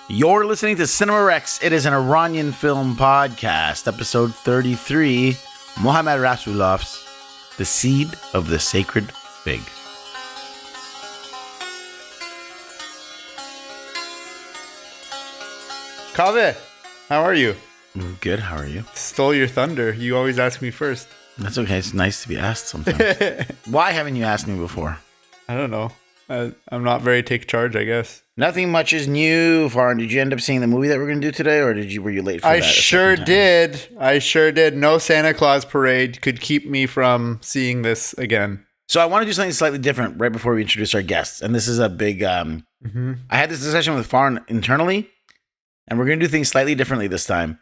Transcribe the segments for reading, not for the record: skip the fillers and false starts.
You're listening to Cinema Rex. It is an Iranian film podcast, episode 33, Mohammad Rasulov's The Seed of the Sacred Fig. Kaveh, how are you? Good, how are you? Stole your thunder. You always ask me first. That's okay. It's nice to be asked sometimes. Why haven't you asked me before? I don't know. I'm not very take charge, I guess. Nothing much is new, Farhan. Did you end up seeing the movie that we're going to do today, or were you late for that? I sure did. No Santa Claus parade could keep me from seeing this again. So I want to do something slightly different right before we introduce our guests. And this is a big... I had this discussion with Farhan internally, and we're going to do things slightly differently this time.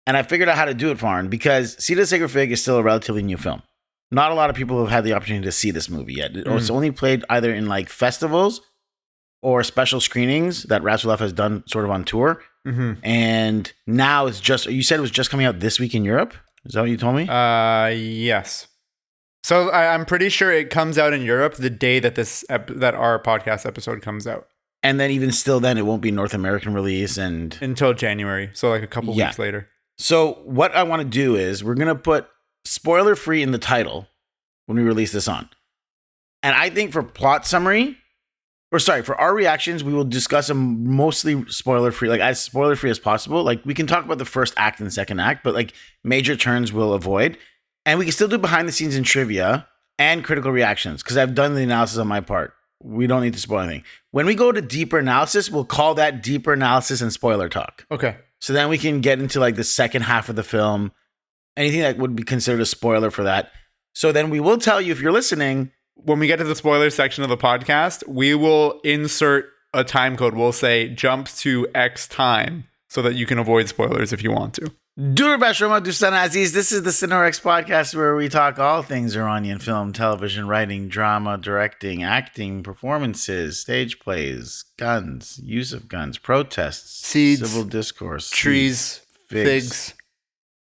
And I figured out how to do it, Farhan, because Seed of the Sacred Fig is still a relatively new film. Not a lot of people have had the opportunity to see this movie yet. It's only played either in like festivals or special screenings that Rasulov has done sort of on tour. And now it's just, you said it was just coming out this week in Europe? Is that what you told me? Yes. So I'm pretty sure it comes out in Europe the day that that our podcast episode comes out. And then even still then, it won't be North American release and... Until January. So like a couple weeks later. So what I want to do is we're going to put spoiler-free in the title when we release this on. And I think for plot summary, for our reactions, we will discuss them mostly spoiler-free, like as spoiler-free as possible. Like we can talk about the first act and second act, but like major turns we'll avoid. And we can still do behind the scenes and trivia and critical reactions because I've done the analysis on my part. We don't need to spoil anything. When we go to deeper analysis, we'll call that deeper analysis and spoiler talk. Okay. So then we can get into like the second half of the film, anything that would be considered a spoiler for that. So then we will tell you if you're listening. When we get to the spoiler section of the podcast, we will insert a time code. We'll say jump to X time so that you can avoid spoilers if you want to. Aziz. This is the Cinema Rex podcast where we talk all things Iranian film, television, writing, drama, directing, acting, performances, stage plays, guns, use of guns, protests, seeds, civil discourse, trees, figs,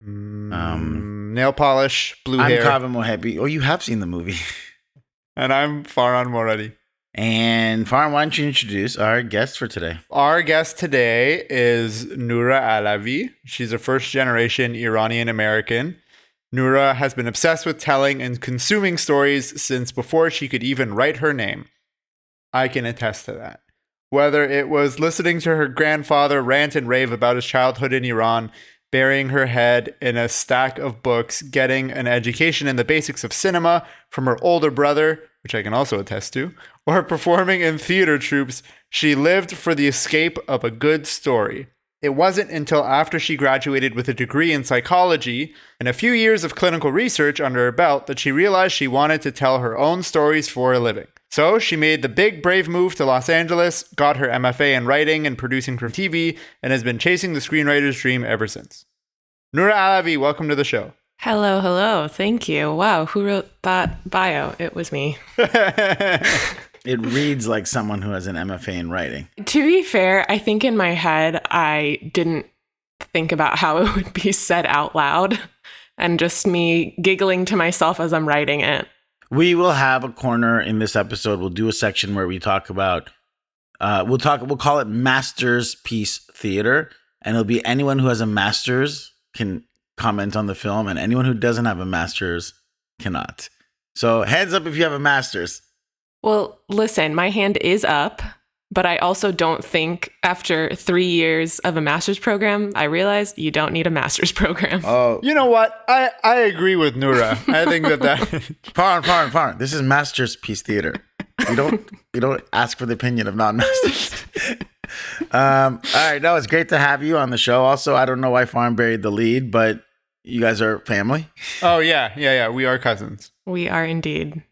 nail polish, blue hair. I'm Kaveh Mohebi. Oh, you have seen the movie. And I'm Farhan Moradi. And Farhan, why don't you introduce our guest for today? Our guest today is Noura Alavi. She's a first-generation Iranian American. Noura has been obsessed with telling and consuming stories since before she could even write her name. I can attest to that. Whether it was listening to her grandfather rant and rave about his childhood in Iran, burying her head in a stack of books, getting an education in the basics of cinema from her older brother, which I can also attest to, or performing in theater troupes, she lived for the escape of a good story. It wasn't until after she graduated with a degree in psychology and a few years of clinical research under her belt that she realized she wanted to tell her own stories for a living. So she made the big brave move to Los Angeles, got her MFA in writing and producing for TV, and has been chasing the screenwriter's dream ever since. Noura Alavi, welcome to the show. Hello. Thank you. Wow, who wrote that bio? It was me. It reads like someone who has an MFA in writing. To be fair, I think in my head, I didn't think about how it would be said out loud and just me giggling to myself as I'm writing it. We will have a corner in this episode. We'll do a section where we talk about, we'll call it Master's Piece Theater. And it'll be anyone who has a master's can comment on the film, and anyone who doesn't have a master's cannot. So heads up if you have a master's. Well, listen, my hand is up, but I also don't think after 3 years of a master's program, I realized you don't need a master's program. Oh, you know what? I agree with Noura. I think that Farhan. This is Master's Piece Theater. You don't ask for the opinion of non-masters. All right, no, it's great to have you on the show. Also, I don't know why Farhan buried the lead, but you guys are family. Oh yeah. We are cousins. We are indeed.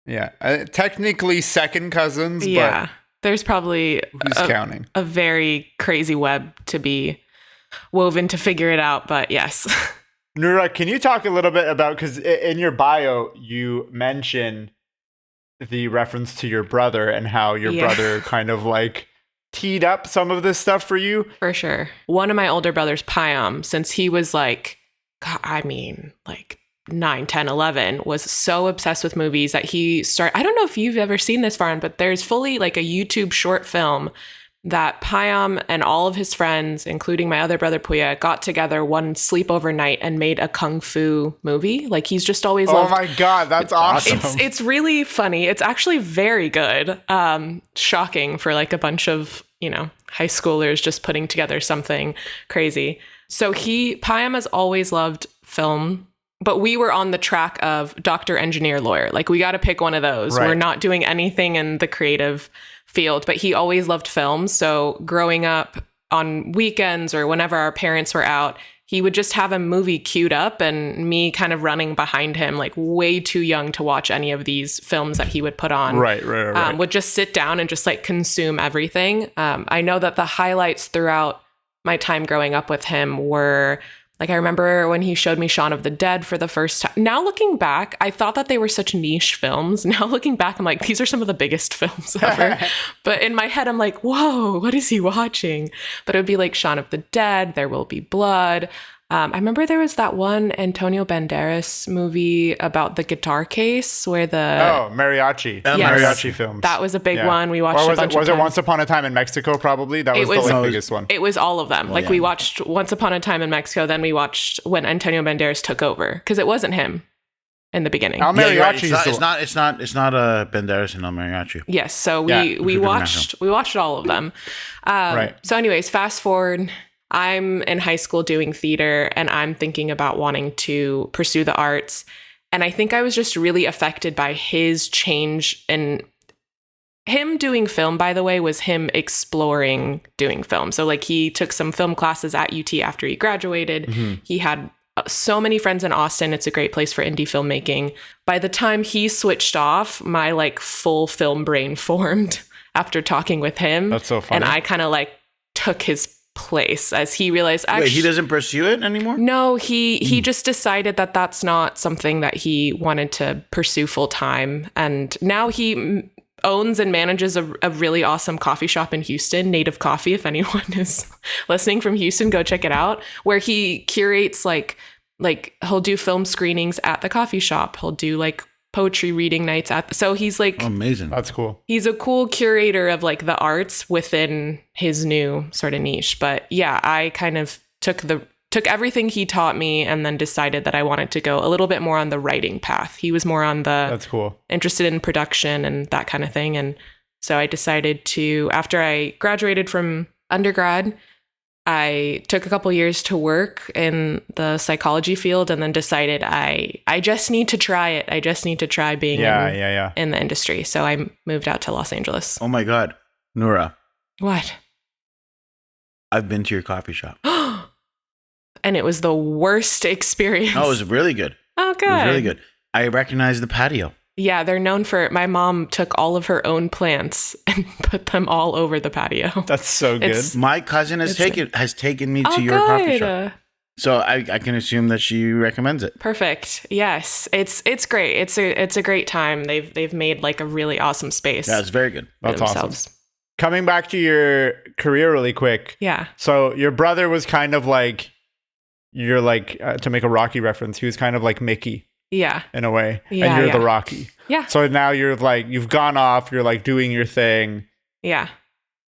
Yeah, technically second cousins. Yeah, but there's probably counting a very crazy web to be woven to figure it out. But yes. Noura, can you talk a little bit about, because in your bio you mention the reference to your brother and how your brother kind of like teed up some of this stuff for you? For sure. One of my older brothers, Payam, since he was like 9, 10, 11, was so obsessed with movies that he started. I don't know if you've ever seen this, Farhan, but there's fully like a YouTube short film that Payam and all of his friends, including my other brother Puya, got together one sleepover night and made a kung fu movie. Like, he's just always loved. Oh my God, that's awesome. It's really funny. It's actually very good. Shocking for like a bunch of, high schoolers just putting together something crazy. So Payam has always loved film, but we were on the track of doctor, engineer, lawyer. Like, we got to pick one of those. Right. We're not doing anything in the creative field, but he always loved films. So growing up on weekends or whenever our parents were out, he would just have a movie queued up and me kind of running behind him, like way too young to watch any of these films that he would put on. Right. Would just sit down and just like consume everything. I know that the highlights throughout my time growing up with him were, like, I remember when he showed me Shaun of the Dead for the first time. Now looking back, I thought that they were such niche films. Now looking back, I'm like, these are some of the biggest films ever. But in my head, I'm like, whoa, what is he watching? But it would be like Shaun of the Dead, There Will Be Blood. I remember there was that one Antonio Banderas movie about the guitar case where mariachi. Yes. Mariachi films. That was a big one. We watched a bunch of times. Was it Once Upon a Time in Mexico, probably? That was the biggest one. It was all of them. We watched Once Upon a Time in Mexico, then we watched when Antonio Banderas took over, because it wasn't him in the beginning. El Mariachi. It's not Banderas and El Mariachi. Yes, so we watched all of them. Right. So anyways, fast forward, I'm in high school doing theater and I'm thinking about wanting to pursue the arts. And I think I was just really affected by his change. And him doing film, by the way, was him exploring doing film. So like, he took some film classes at UT after he graduated. Mm-hmm. He had so many friends in Austin. It's a great place for indie filmmaking. By the time he switched off, my like full film brain formed after talking with him. That's so funny. And I kind of like took his place as he realized, actually, wait, he doesn't pursue it anymore? No, he just decided that that's not something that he wanted to pursue full time. And now he owns and manages a really awesome coffee shop in Houston, Native Coffee. If anyone is listening from Houston, go check it out, where he curates like he'll do film screenings at the coffee shop. He'll do like poetry reading nights so he's like, amazing. That's cool. He's a cool curator of like the arts within his new sort of niche. But yeah, I kind of took everything he taught me and then decided that I wanted to go a little bit more on the writing path. He was more on the That's cool. Interested in production and that kind of thing. And so I decided to, after I graduated from undergrad, I took a couple years to work in the psychology field and then decided I just need to try it. I just need to try being in the industry. So I moved out to Los Angeles. Oh my God. Noura. What? I've been to your coffee shop. And it was the worst experience. Oh, it was really good. Oh, good. It was really good. I recognized the patio. Yeah, they're known for, my mom took all of her own plants and put them all over the patio. That's so good. My cousin has taken me to your coffee shop. So I can assume that she recommends it. Perfect. Yes. It's great. It's a great time. They've made like a really awesome space. Yeah, it's very good. That's awesome. Coming back to your career really quick. Yeah. So your brother was kind of like, you're like, to make a Rocky reference, he was kind of like Mickey. Yeah. In a way. Yeah, and you're the Rocky. Yeah. So now you're like, you've gone off, you're like doing your thing. Yeah.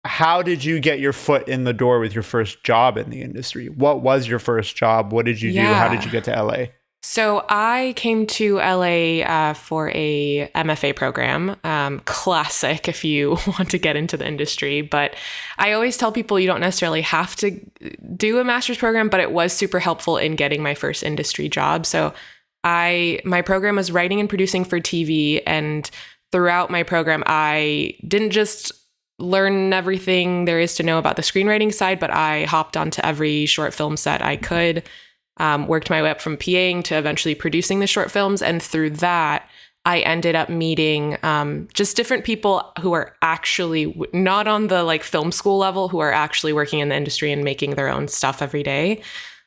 How did you get your foot in the door with your first job in the industry? What was your first job? What did you do? How did you get to LA? So I came to LA for a MFA program, classic if you want to get into the industry. But I always tell people you don't necessarily have to do a master's program, but it was super helpful in getting my first industry job. So my program was writing and producing for TV. And throughout my program, I didn't just learn everything there is to know about the screenwriting side, but I hopped onto every short film set I could. Worked my way up from PAing to eventually producing the short films. And through that, I ended up meeting just different people who are actually not on the like film school level, who are actually working in the industry and making their own stuff every day.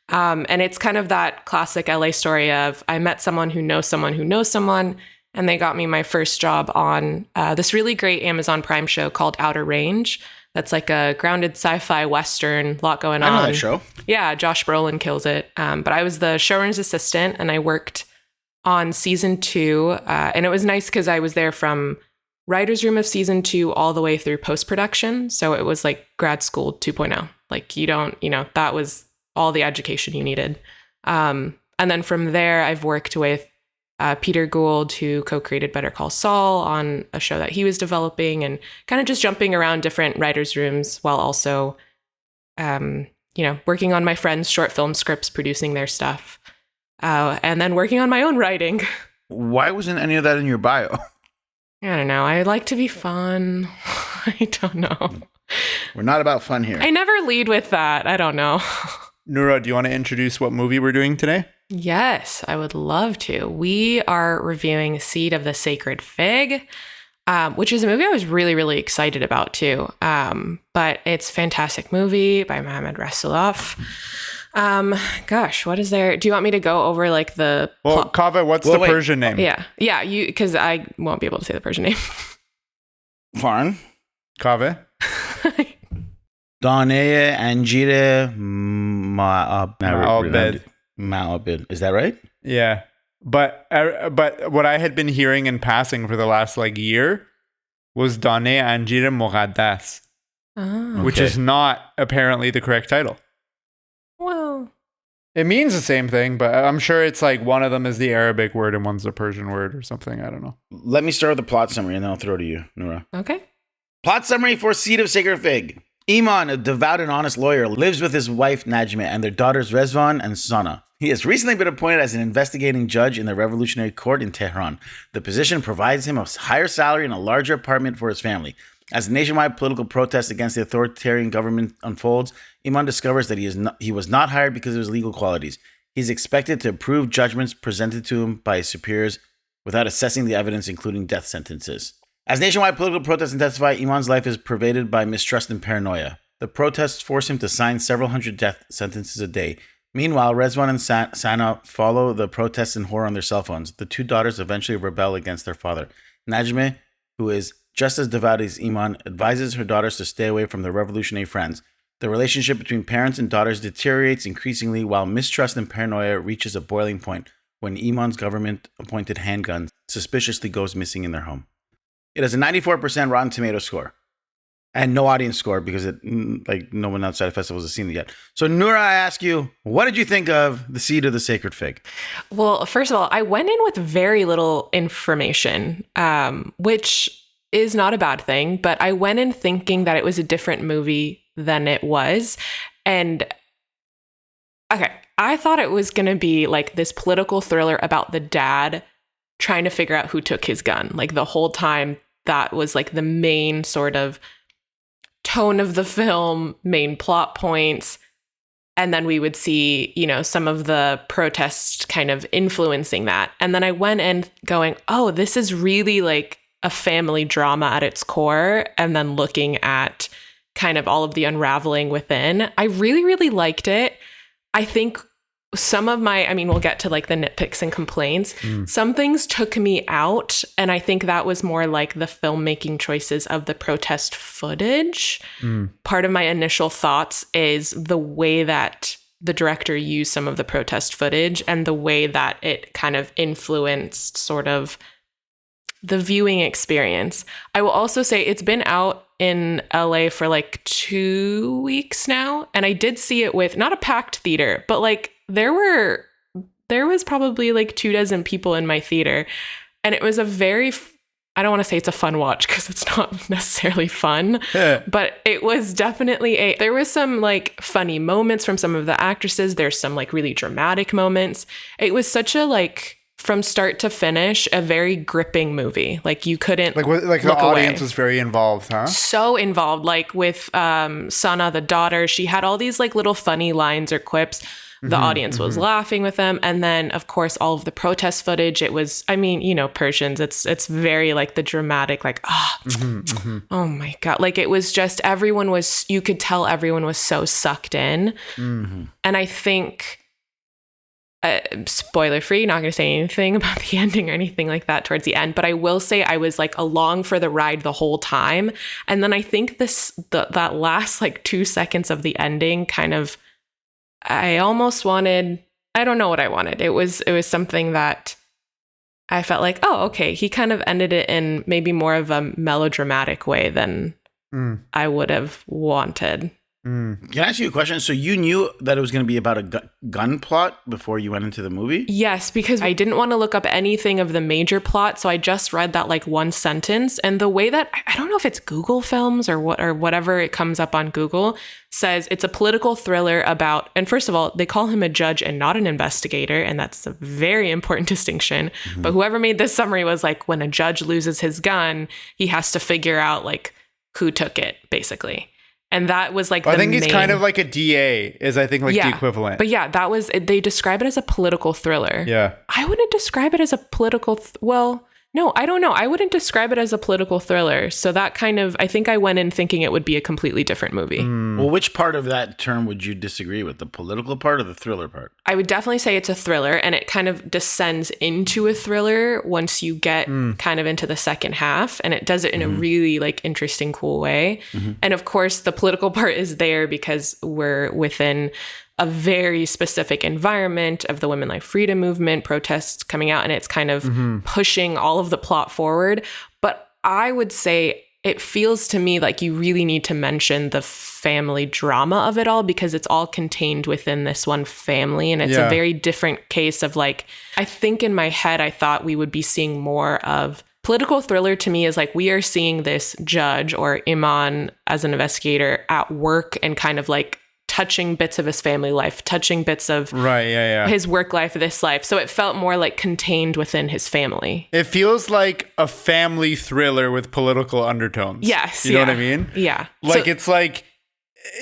And it's kind of that classic LA story of I met someone who knows someone who knows someone, and they got me my first job on this really great Amazon Prime show called Outer Range. That's like a grounded sci-fi Western, lot going on. I know that show. Yeah, Josh Brolin kills it. But I was the showrunner's assistant, and I worked on season 2. And it was nice because I was there from writer's room of season 2 all the way through post-production. So it was like grad school 2.0. Like that was all the education you needed. And then from there, I've worked with Peter Gould, who co-created Better Call Saul, on a show that he was developing, and kind of just jumping around different writers' rooms while also, working on my friends' short film scripts, producing their stuff, and then working on my own writing. Why wasn't any of that in your bio? I don't know. I like to be fun. I don't know. We're not about fun here. I never lead with that. I don't know. Noura, do you want to introduce what movie we're doing today? Yes, I would love to. We are reviewing Seed of the Sacred Fig, which is a movie I was really, really excited about too. But it's a fantastic movie by Mohammad Rasulov. Gosh, what is there? Do you want me to go over like the... Well, Kaveh, what's the Persian name? Yeah, because I won't be able to say the Persian name. Fine. Kaveh? Daneh Anjire Ma'abed. Is that right? Yeah. But what I had been hearing in passing for the last year was Daneh Anjire Muqaddas, which is not apparently the correct title. Well, it means the same thing, but I'm sure it's like one of them is the Arabic word and one's the Persian word or something. I don't know. Let me start with the plot summary and then I'll throw it to you, Noura. Okay. Plot summary for Seed of Sacred Fig. Iman, a devout and honest lawyer, lives with his wife Najmeh and their daughters Rvans and Sana. He has recently been appointed as an investigating judge in the Revolutionary Court in Tehran. The position provides him a higher salary and a larger apartment for his family. As a nationwide political protest against the authoritarian government unfolds, Iman discovers that he was not hired because of his legal qualities. He's expected to approve judgments presented to him by his superiors without assessing the evidence, including death sentences. As nationwide political protests intensify, Iman's life is pervaded by mistrust and paranoia. The protests force him to sign several hundred death sentences a day. Meanwhile, Rvans and Sana follow the protests in horror on their cell phones. The two daughters eventually rebel against their father. Najmeh, who is just as devout as Iman, advises her daughters to stay away from their revolutionary friends. The relationship between parents and daughters deteriorates increasingly while mistrust and paranoia reaches a boiling point when Iman's government-appointed handgun suspiciously goes missing in their home. It has a 94% Rotten Tomatoes score and no audience score because no one outside of festivals has seen it yet. So Noura, I ask you, what did you think of The Seed of the Sacred Fig? Well, first of all, I went in with very little information, which is not a bad thing, but I went in thinking that it was a different movie than it was. And okay, I thought it was going to be like this political thriller about the dad trying to figure out who took his gun. Like the whole time, that was like the main sort of tone of the film, main plot points. And then we would see, some of the protests kind of influencing that. And then I went in going, oh, this is really like a family drama at its core. And then looking at kind of all of the unraveling within. I really, really liked it. I think some of we'll get to like the nitpicks and complaints. Some things took me out. And I think that was more like the filmmaking choices of the protest footage. Part of my initial thoughts is the way that the director used some of the protest footage and the way that it kind of influenced sort of the viewing experience. I will also say it's been out in LA for like 2 weeks now. And I did see it with not a packed theater, but like there was probably like 24 people in my theater. And it was a very, I don't want to say it's a fun watch because it's not necessarily fun, but it was definitely there was some like funny moments from some of the actresses. There's some like really dramatic moments. It was such a like, from start to finish, a very gripping movie. Like you couldn't like the audience was very involved, huh? So involved. Like with Sana, the daughter, she had all these like little funny lines or quips. The audience was laughing with them. And then, of course, all of the protest footage. It was, Persians, it's very like the dramatic, like, oh my God. Like it was just, you could tell everyone was so sucked in. And I think, spoiler free, not going to say anything about the ending or anything like that towards the end, but I will say I was like along for the ride the whole time. And then I think that last like 2 seconds of the ending kind of, I almost wanted, I don't know what I wanted. It was something that I felt like, oh, okay, he kind of ended it in maybe more of a melodramatic way than I would have wanted. Can I ask you a question? So you knew that it was going to be about a gun plot before you went into the movie? Yes, because I didn't want to look up anything of the major plot, so I just read that like one sentence. And the way that I don't know if it's Google Films or whatever it comes up on Google says it's a political thriller about. And first of all, they call him a judge and not an investigator, and that's a very important distinction. But whoever made this summary was like, when a judge loses his gun, he has to figure out like who took it, basically. And that was like, I think he's kind of like a DA is I think like the equivalent. But yeah, that was, they describe it as a political thriller. Yeah. I wouldn't describe it as a political, well, no, I don't know. I wouldn't describe it as a political thriller. So that kind of, I think I went in thinking it would be a completely different movie. Well, which part of that term would you disagree with? The political part or the thriller part? I would definitely say it's a thriller, and it kind of descends into a thriller once you get kind of into the second half, and it does it in a really like interesting, cool way. And of course, the political part is there because we're within a very specific environment of the women life freedom movement, protests coming out, and it's kind of pushing all of the plot forward. But I would say it feels to me like you really need to mention the family drama of it all, because it's all contained within this one family. And it's a very different case of like, I think in my head, I thought we would be seeing more of political thriller. To me is like, we are seeing this judge or Iman as an investigator at work and kind of like touching bits of his family life, touching bits of his work life, this life. So it felt more like contained within his family. It feels like a family thriller with political undertones. Yes. You know what I mean? Yeah. Like, it's like,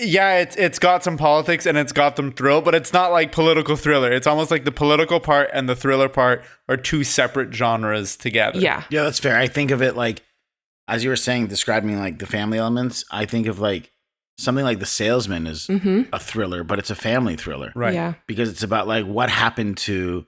it's got some politics and it's got some thrill, but it's not like political thriller. It's almost like the political part and the thriller part are two separate genres together. Yeah. Yeah, that's fair. I think of it like, as you were saying, describing like the family elements, I think of like something like The Salesman is a thriller, but it's a family thriller. Right. Yeah. Because it's about like what happened to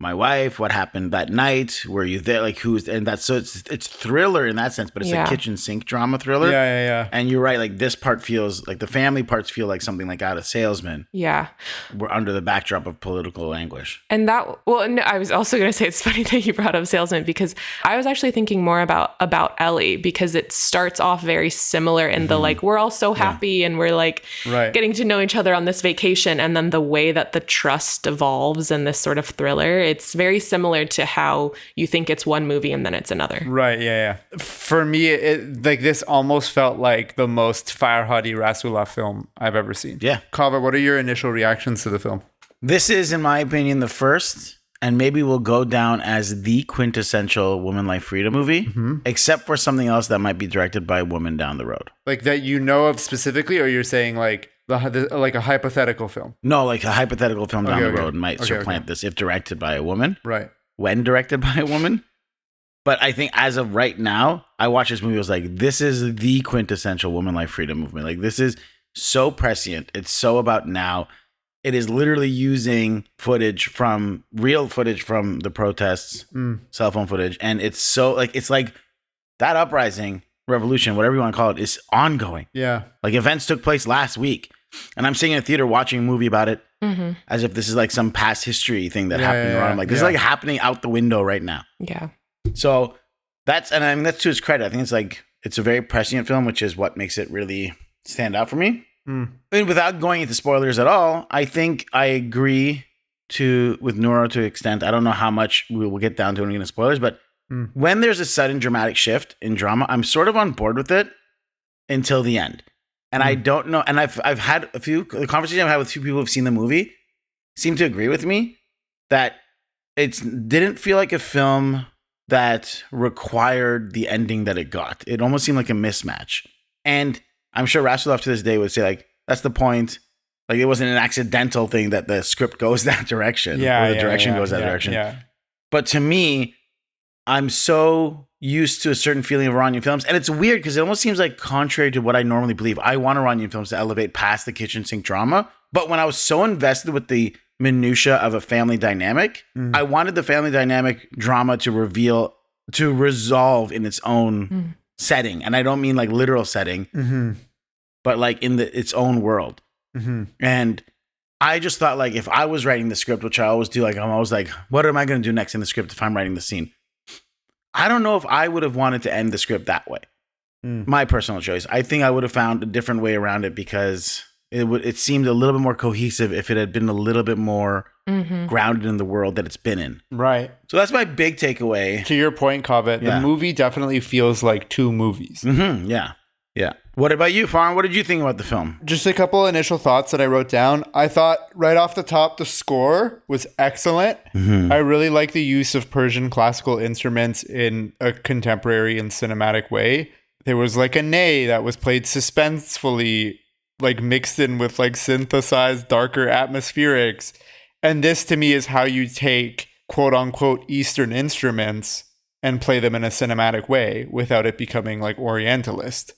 my wife, what happened that night, were you there, like who's, and that's, so it's thriller in that sense, but it's a kitchen sink drama thriller. Yeah. And you're right, like this part feels like the family parts feel like something like out of Salesman. Yeah. We're under the backdrop of political anguish. And that, well, no, I was also going to say it's funny that you brought up Salesman, because I was actually thinking more about Ellie, because it starts off very similar in the like, we're all so happy and we're like getting to know each other on this vacation. And then the way that the trust evolves in this sort of thriller, it's very similar to how you think it's one movie and then it's another. Right, yeah. For me, it like this almost felt like the most Farhadi Rasulullah film I've ever seen. Yeah. Kava, what are your initial reactions to the film? This is, in my opinion, the first, and maybe will go down as the quintessential woman life freedom movie, except for something else that might be directed by a woman down the road. Like that you know of specifically, or you're saying like like a hypothetical film? No, like a hypothetical film down the road might supplant this if directed by a woman. Right. When directed by a woman. But I think as of right now, I watched this movie, I was like, this is the quintessential woman life freedom movement. Like, this is so prescient. It's so about now. It is literally using real footage from the protests, cell phone footage. And it's so like, it's like that uprising, revolution, whatever you want to call it, is ongoing. Yeah. Like events took place last week. And I'm sitting in a theater watching a movie about it as if this is like some past history thing that happened around. I'm like, this is like happening out the window right now. Yeah. So that's to his credit. I think it's like, it's a very prescient film, which is what makes it really stand out for me. And without going into spoilers at all, I think I agree with Noura to an extent. I don't know how much we will get down to when we get into spoilers, but when there's a sudden dramatic shift in drama, I'm sort of on board with it until the end. And I don't know. And I've had the conversation I've had with a few people who've seen the movie seem to agree with me that it didn't feel like a film that required the ending that it got. It almost seemed like a mismatch. And I'm sure Rasulullah to this day would say like, that's the point. Like it wasn't an accidental thing that the script goes that direction or the direction goes that direction. Yeah. But to me, I'm so used to a certain feeling of Iranian films. And it's weird because it almost seems like contrary to what I normally believe. I want Iranian films to elevate past the kitchen sink drama. But when I was so invested with the minutia of a family dynamic, I wanted the family dynamic drama to resolve in its own setting. And I don't mean like literal setting, but like in its own world. And I just thought like if I was writing the script, which I always do, like I'm always like, what am I going to do next in the script if I'm writing the scene? I don't know if I would have wanted to end the script that way. My personal choice. I think I would have found a different way around it because it seemed a little bit more cohesive if it had been a little bit more grounded in the world that it's been in. Right. So that's my big takeaway. To your point, Kavit, the movie definitely feels like two movies. Yeah. Yeah. What about you, Farn? What did you think about the film? Just a couple initial thoughts that I wrote down. I thought right off the top, the score was excellent. I really like the use of Persian classical instruments in a contemporary and cinematic way. There was like a ney that was played suspensefully, like mixed in with like synthesized darker atmospherics. And this to me is how you take quote unquote Eastern instruments and play them in a cinematic way without it becoming like Orientalist.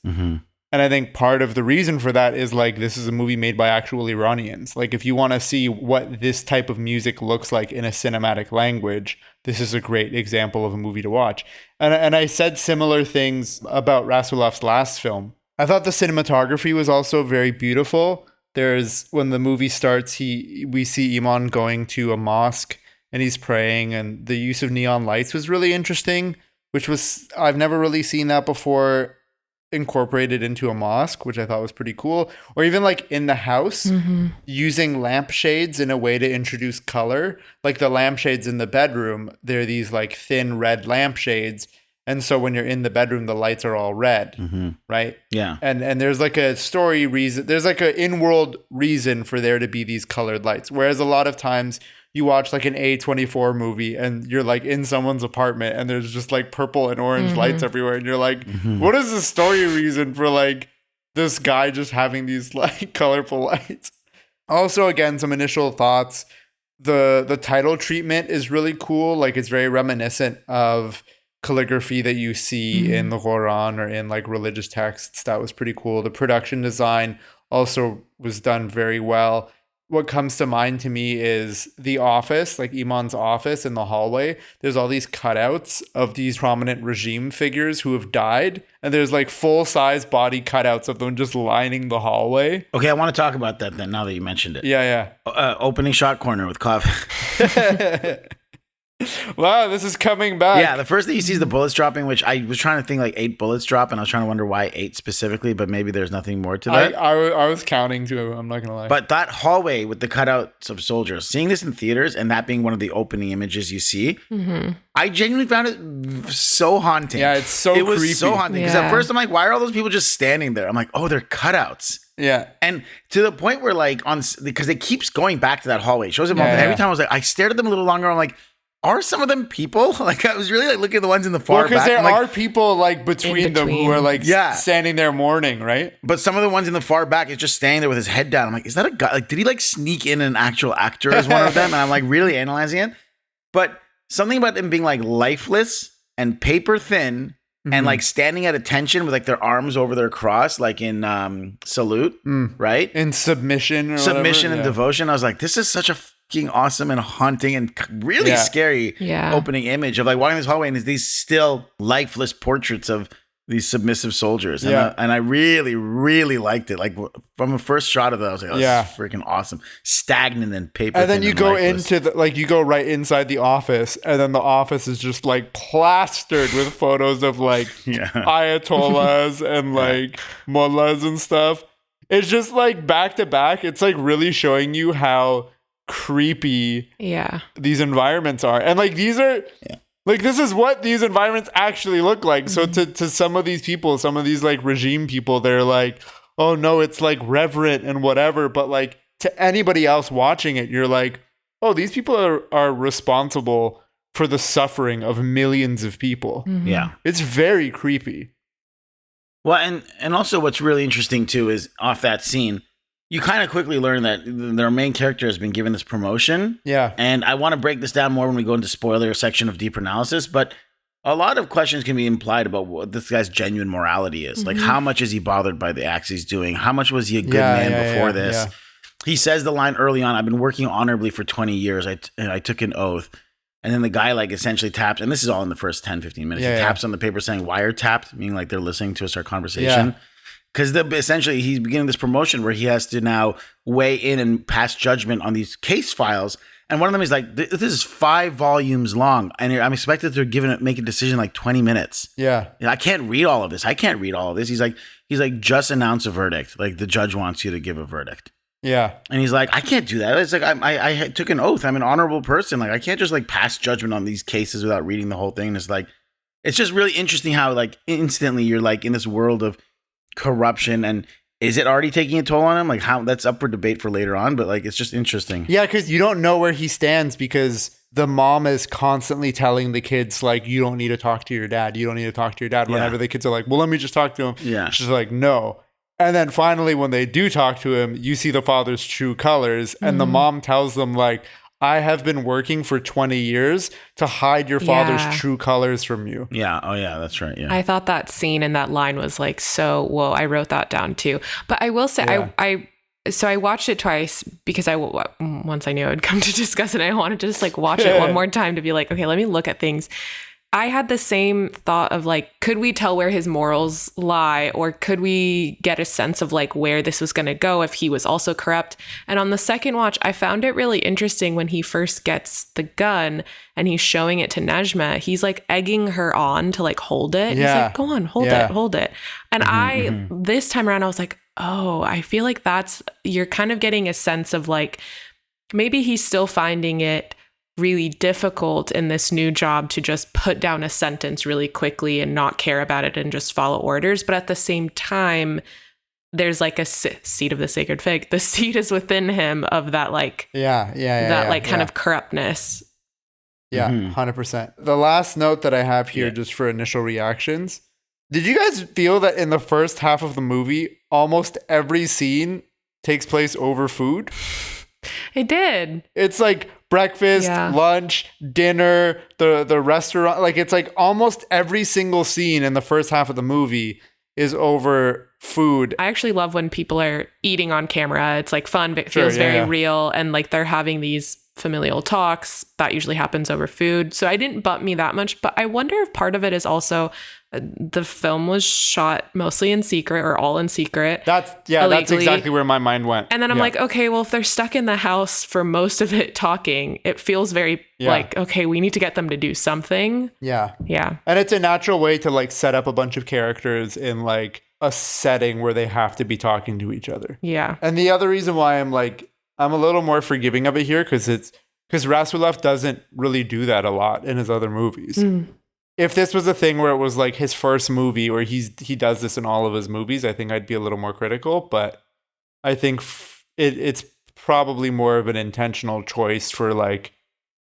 And I think part of the reason for that is like this is a movie made by actual Iranians. Like if you want to see what this type of music looks like in a cinematic language, this is a great example of a movie to watch. And I said similar things about Rasulov's last film. I thought the cinematography was also very beautiful. There's when the movie starts, we see Iman going to a mosque and he's praying, and the use of neon lights was really interesting, which was I've never really seen that before incorporated into a mosque, which I thought was pretty cool. Or even like in the house, using lampshades in a way to introduce color. Like the lampshades in the bedroom, they're these like thin red lampshades. And so when you're in the bedroom, the lights are all red, right? Yeah. And there's like a story reason, there's like an in-world reason for there to be these colored lights. Whereas a lot of times you watch like an A24 movie and you're like in someone's apartment and there's just like purple and orange lights everywhere. And you're like, what is the story reason for like this guy just having these like colorful lights? Also, again, some initial thoughts. The title treatment is really cool. Like it's very reminiscent of calligraphy that you see in the Quran or in like religious texts. That was pretty cool. The production design also was done very well. What comes to mind to me is the office, like Iman's office in the hallway. There's all these cutouts of these prominent regime figures who have died. And there's like full-size body cutouts of them just lining the hallway. Okay, I want to talk about that then now that you mentioned it. Yeah. Opening shot corner with Kav. Wow, this is coming back. Yeah, the first thing you see is the bullets dropping, which I was trying to think like 8 bullets drop, and I was trying to wonder why 8 specifically, but maybe there's nothing more to that. I was counting too, I'm not going to lie. But that hallway with the cutouts of soldiers, seeing this in theaters and that being one of the opening images you see, I genuinely found it so haunting. Yeah, it's so creepy. It was so haunting. Because at first I'm like, why are all those people just standing there? I'm like, oh, they're cutouts. Yeah. And to the point where like, because it keeps going back to that hallway. It shows them all. Every time I was like, I stared at them a little longer. I'm like, are some of them people? Like I was really like looking at the ones in the far back. Because there are people like between them who are like standing there mourning, right? But some of the ones in the far back is just standing there with his head down. I'm like, is that a guy? Like, did he like sneak in an actual actor as one of them? And I'm like really analyzing it. But something about them being like lifeless and paper thin and like standing at attention with like their arms over their cross, like in salute, right? In submission and devotion. I was like, this is such a awesome and haunting and really scary opening image of like walking this hallway and there's these still lifeless portraits of these submissive soldiers. And I really, really liked it. Like from the first shot of it, I was like, oh, this is freaking awesome. Stagnant and paper. And then you go lifeless. Into the, you go right inside the office and then the office is just like plastered with photos of like ayatollahs and like mullahs and stuff. It's just like back to back. It's like really showing you how creepy these environments are, and like these are like this is what these environments actually look like. So to some of these people, some of these like regime people, they're like, oh no, it's like reverent and whatever, but like to anybody else watching it, you're like, oh, these people are responsible for the suffering of millions of people. It's very creepy. Well, and also what's really interesting too is off that scene, you kind of quickly learn that their main character has been given this promotion. Yeah. And I want to break this down more when we go into spoiler section of deeper analysis, but a lot of questions can be implied about what this guy's genuine morality is. Like, how much is he bothered by the acts he's doing? How much was he a good man before this? Yeah. He says the line early on, I've been working honorably for 20 years. I took an oath. And then the guy like essentially taps, and this is all in the first 10, 15 minutes. He taps on the paper saying wiretapped, meaning like they're listening to us, our conversation. because essentially he's beginning this promotion where he has to now weigh in and pass judgment on these case files. And one of them is like, this is 5 volumes long, and I'm expected to make a decision like 20 minutes. Yeah. I can't read all of this. He's like, just announce a verdict. Like the judge wants you to give a verdict. Yeah. And he's like, I can't do that. It's like, I took an oath. I'm an honorable person. Like I can't just like pass judgment on these cases without reading the whole thing. And it's like, it's just really interesting how like instantly you're like in this world of corruption, and is it already taking a toll on him? Like how that's up for debate for later on, but like it's just interesting. Yeah, because you don't know where he stands because the mom is constantly telling the kids like, you don't need to talk to your dad. You don't need to talk to your dad. Whenever the kids are like, well, let me just talk to him. Yeah. She's like, no. And then finally, when they do talk to him, you see the father's true colors, and the mom tells them like, I have been working for 20 years to hide your father's true colors from you. Yeah. Oh, yeah. That's right. Yeah. I thought that scene and that line was like, so, whoa, I wrote that down too. But I will say, So I watched it twice because once I knew I would come to discuss it, I wanted to just like watch it one more time to be like, okay, let me look at things. I had the same thought of like, could we tell where his morals lie, or could we get a sense of like where this was going to go if he was also corrupt? And on the second watch, I found it really interesting when he first gets the gun and he's showing it to Najma. He's like egging her on to like hold it. Yeah. He's like, go on, hold it. And this time around, I was like, oh, I feel like you're kind of getting a sense of like, maybe he's still finding it really difficult in this new job to just put down a sentence really quickly and not care about it and just follow orders. But at the same time, there's like a seed of the sacred fig. The seed is within him of that like, kind of corruptness. Yeah, 100%. The last note that I have here just for initial reactions. Did you guys feel that in the first half of the movie, almost every scene takes place over food? It did. It's like breakfast, lunch, dinner, the restaurant. Like it's like almost every single scene in the first half of the movie is over food. I actually love when people are eating on camera. It's like fun, but it feels very real. And like they're having these familial talks. That usually happens over food. So I didn't bump me that much, but I wonder if part of it is also the film was shot mostly in secret or all in secret. That's exactly where my mind went. And then I'm like, okay, well, if they're stuck in the house for most of it talking, it feels very like, okay, we need to get them to do something. Yeah. Yeah. And it's a natural way to like set up a bunch of characters in like a setting where they have to be talking to each other. Yeah. And the other reason why I'm a little more forgiving of it here because Rasulov doesn't really do that a lot in his other movies. If this was a thing where it was like his first movie or he does this in all of his movies, I think I'd be a little more critical. But I think it's probably more of an intentional choice for like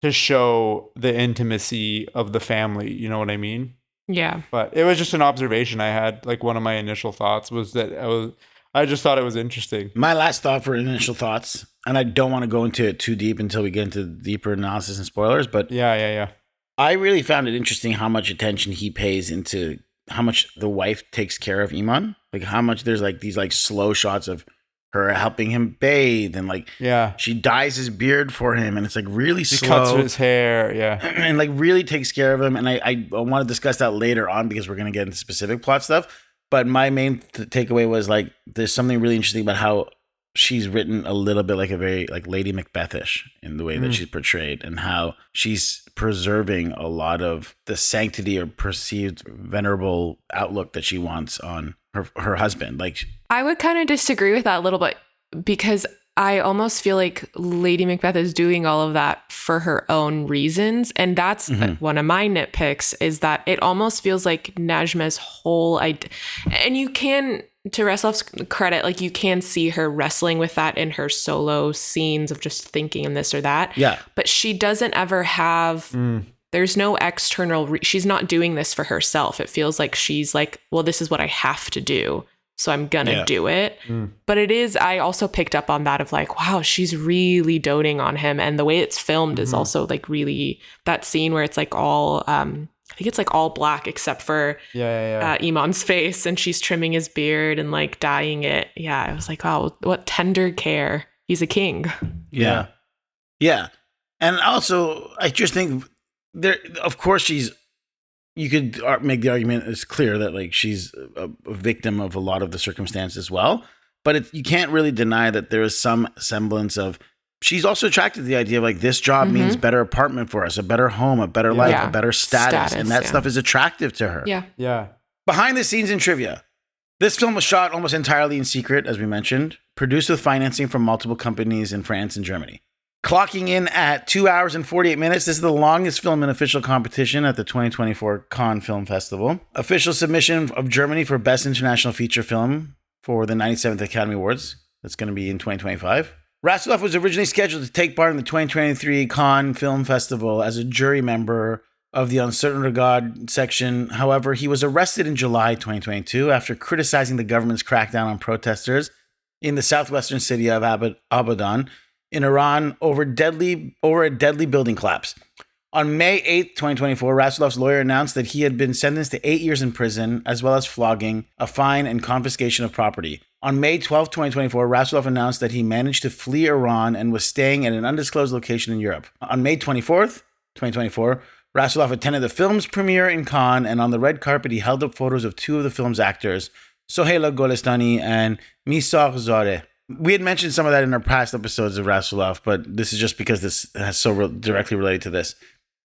to show the intimacy of the family. You know what I mean? Yeah. But it was just an observation I had. Like one of my initial thoughts was that I just thought it was interesting. My last thought for initial thoughts, and I don't want to go into it too deep until we get into deeper analysis and spoilers, but yeah. I really found it interesting how much attention he pays into how much the wife takes care of Iman. Like how much there's like these like slow shots of her helping him bathe and like she dyes his beard for him and it's like really slow. She cuts his hair, and like really takes care of him. And I want to discuss that later on because we're going to get into specific plot stuff. But my main takeaway was like there's something really interesting about how she's written a little bit like a very like Lady Macbethish in the way that she's portrayed and how she's preserving a lot of the sanctity or perceived venerable outlook that she wants on her husband. Like I would kind of disagree with that a little bit because I almost feel like Lady Macbeth is doing all of that for her own reasons. And that's one of my nitpicks is that it almost feels like Najma's whole idea. And you can, to Reslov's credit, like you can see her wrestling with that in her solo scenes of just thinking of this or that. Yeah. But she doesn't ever have, there's no external, she's not doing this for herself. It feels like she's like, well, this is what I have to do. So I'm going to do it. But it is, I also picked up on that of like, wow, she's really doting on him. And the way it's filmed is also like really that scene where it's like all, I think it's like all black except for Iman's face and she's trimming his beard and like dyeing it. Yeah. I was like, wow, what tender care. He's a king. Yeah. Yeah. And also I just think there, of course she's you could make the argument, it's clear that like she's a victim of a lot of the circumstance as well. But you can't really deny that there is some semblance of, she's also attracted to the idea of like, this job means better apartment for us, a better home, a better life, a better status. And that stuff is attractive to her. Yeah. Yeah. Behind the scenes in trivia. This film was shot almost entirely in secret, as we mentioned, produced with financing from multiple companies in France and Germany. Clocking in at 2 hours and 48 minutes, this is the longest film in official competition at the 2024 Cannes Film Festival. Official submission of Germany for Best International Feature Film for the 97th Academy Awards. That's going to be in 2025. Rasulov was originally scheduled to take part in the 2023 Cannes Film Festival as a jury member of the Uncertain Regard section. However, he was arrested in July 2022 after criticizing the government's crackdown on protesters in the southwestern city of Abadan in Iran over a deadly building collapse. On May 8th, 2024, Rasulov's lawyer announced that he had been sentenced to 8 years in prison, as well as flogging, a fine, and confiscation of property. On May 12th, 2024, Rasulov announced that he managed to flee Iran and was staying at an undisclosed location in Europe. On May 24th, 2024, Rasulov attended the film's premiere in Cannes, and on the red carpet, he held up photos of two of the film's actors, Sohaila Golestani and Misar Zoreh. We had mentioned some of that in our past episodes of Rasulov, but this is just because this has so directly related to this.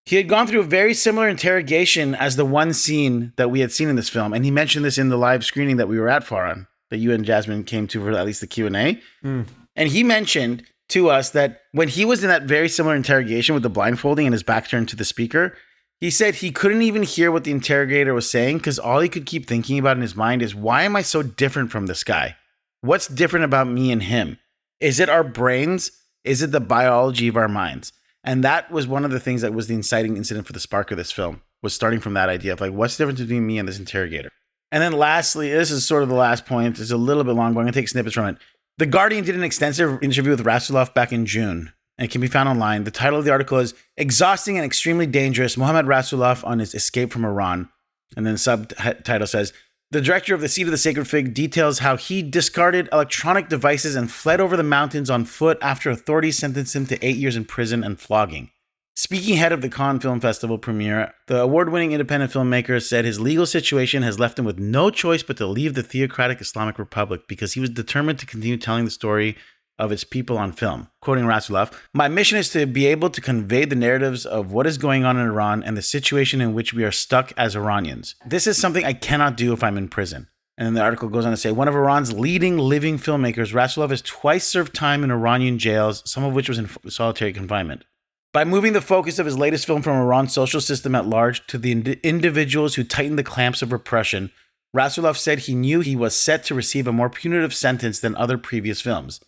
He had gone through a very similar interrogation as the one scene that we had seen in this film, and he mentioned this in the live screening that we were at, Farhan, that you and Jasmine came to for at least the Q&A. And he mentioned to us that when he was in that very similar interrogation with the blindfolding and his back turned to the speaker, he said he couldn't even hear what the interrogator was saying because all he could keep thinking about in his mind is, why am I so different from this guy? What's different about me and him? Is it our brains? Is it the biology of our minds? And that was one of the things that was the inciting incident for the spark of this film, was starting from that idea of like, what's the difference between me and this interrogator? And then lastly, this is sort of the last point. It's a little bit long, but I'm going to take snippets from it. The Guardian did an extensive interview with Rasulov back in June, and it can be found online. The title of the article is Exhausting and Extremely Dangerous, Mohammad Rasulov on his escape from Iran. And then the subtitle says, the director of The Seat of the Sacred Fig details how he discarded electronic devices and fled over the mountains on foot after authorities sentenced him to 8 years in prison and flogging. Speaking ahead of the Cannes Film Festival premiere, the award-winning independent filmmaker said his legal situation has left him with no choice but to leave the theocratic Islamic Republic because he was determined to continue telling the story of its people on film. Quoting Rasulov, my mission is to be able to convey the narratives of what is going on in Iran and the situation in which we are stuck as Iranians. This is something I cannot do if I'm in prison. And then the article goes on to say, one of Iran's leading living filmmakers, Rasulov has twice served time in Iranian jails, some of which was in solitary confinement. By moving the focus of his latest film from Iran's social system at large to the individuals who tightened the clamps of repression, Rasulov said he knew he was set to receive a more punitive sentence than other previous films.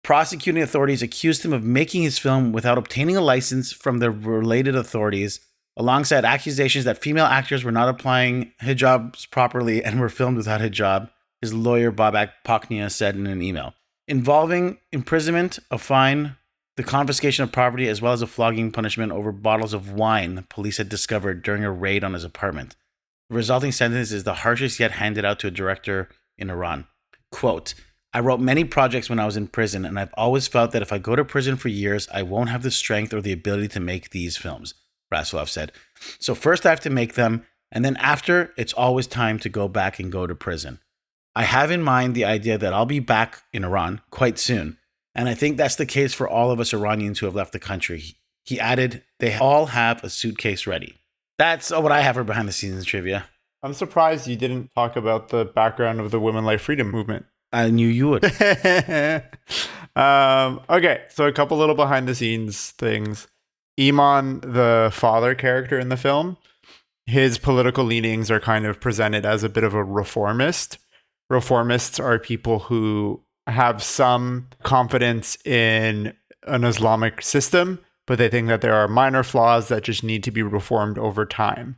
Prosecuting authorities accused him of making his film without obtaining a license from the related authorities, alongside accusations that female actors were not applying hijabs properly and were filmed without hijab, his lawyer Babak Paknia said in an email. Involving imprisonment, a fine, the confiscation of property, as well as a flogging punishment over bottles of wine police had discovered during a raid on his apartment. The resulting sentence is the harshest yet handed out to a director in Iran. Quote, I wrote many projects when I was in prison, and I've always felt that if I go to prison for years, I won't have the strength or the ability to make these films, Rasulov said. So first I have to make them, and then after, it's always time to go back and go to prison. I have in mind the idea that I'll be back in Iran quite soon, and I think that's the case for all of us Iranians who have left the country. He added, they all have a suitcase ready. That's what I have for behind the scenes trivia. I'm surprised you didn't talk about the background of the Women Life Freedom movement. I knew you would. Okay, so a couple little behind the scenes things. Iman, the father character in the film, his political leanings are kind of presented as a bit of a reformist. Reformists are people who have some confidence in an Islamic system, but they think that there are minor flaws that just need to be reformed over time.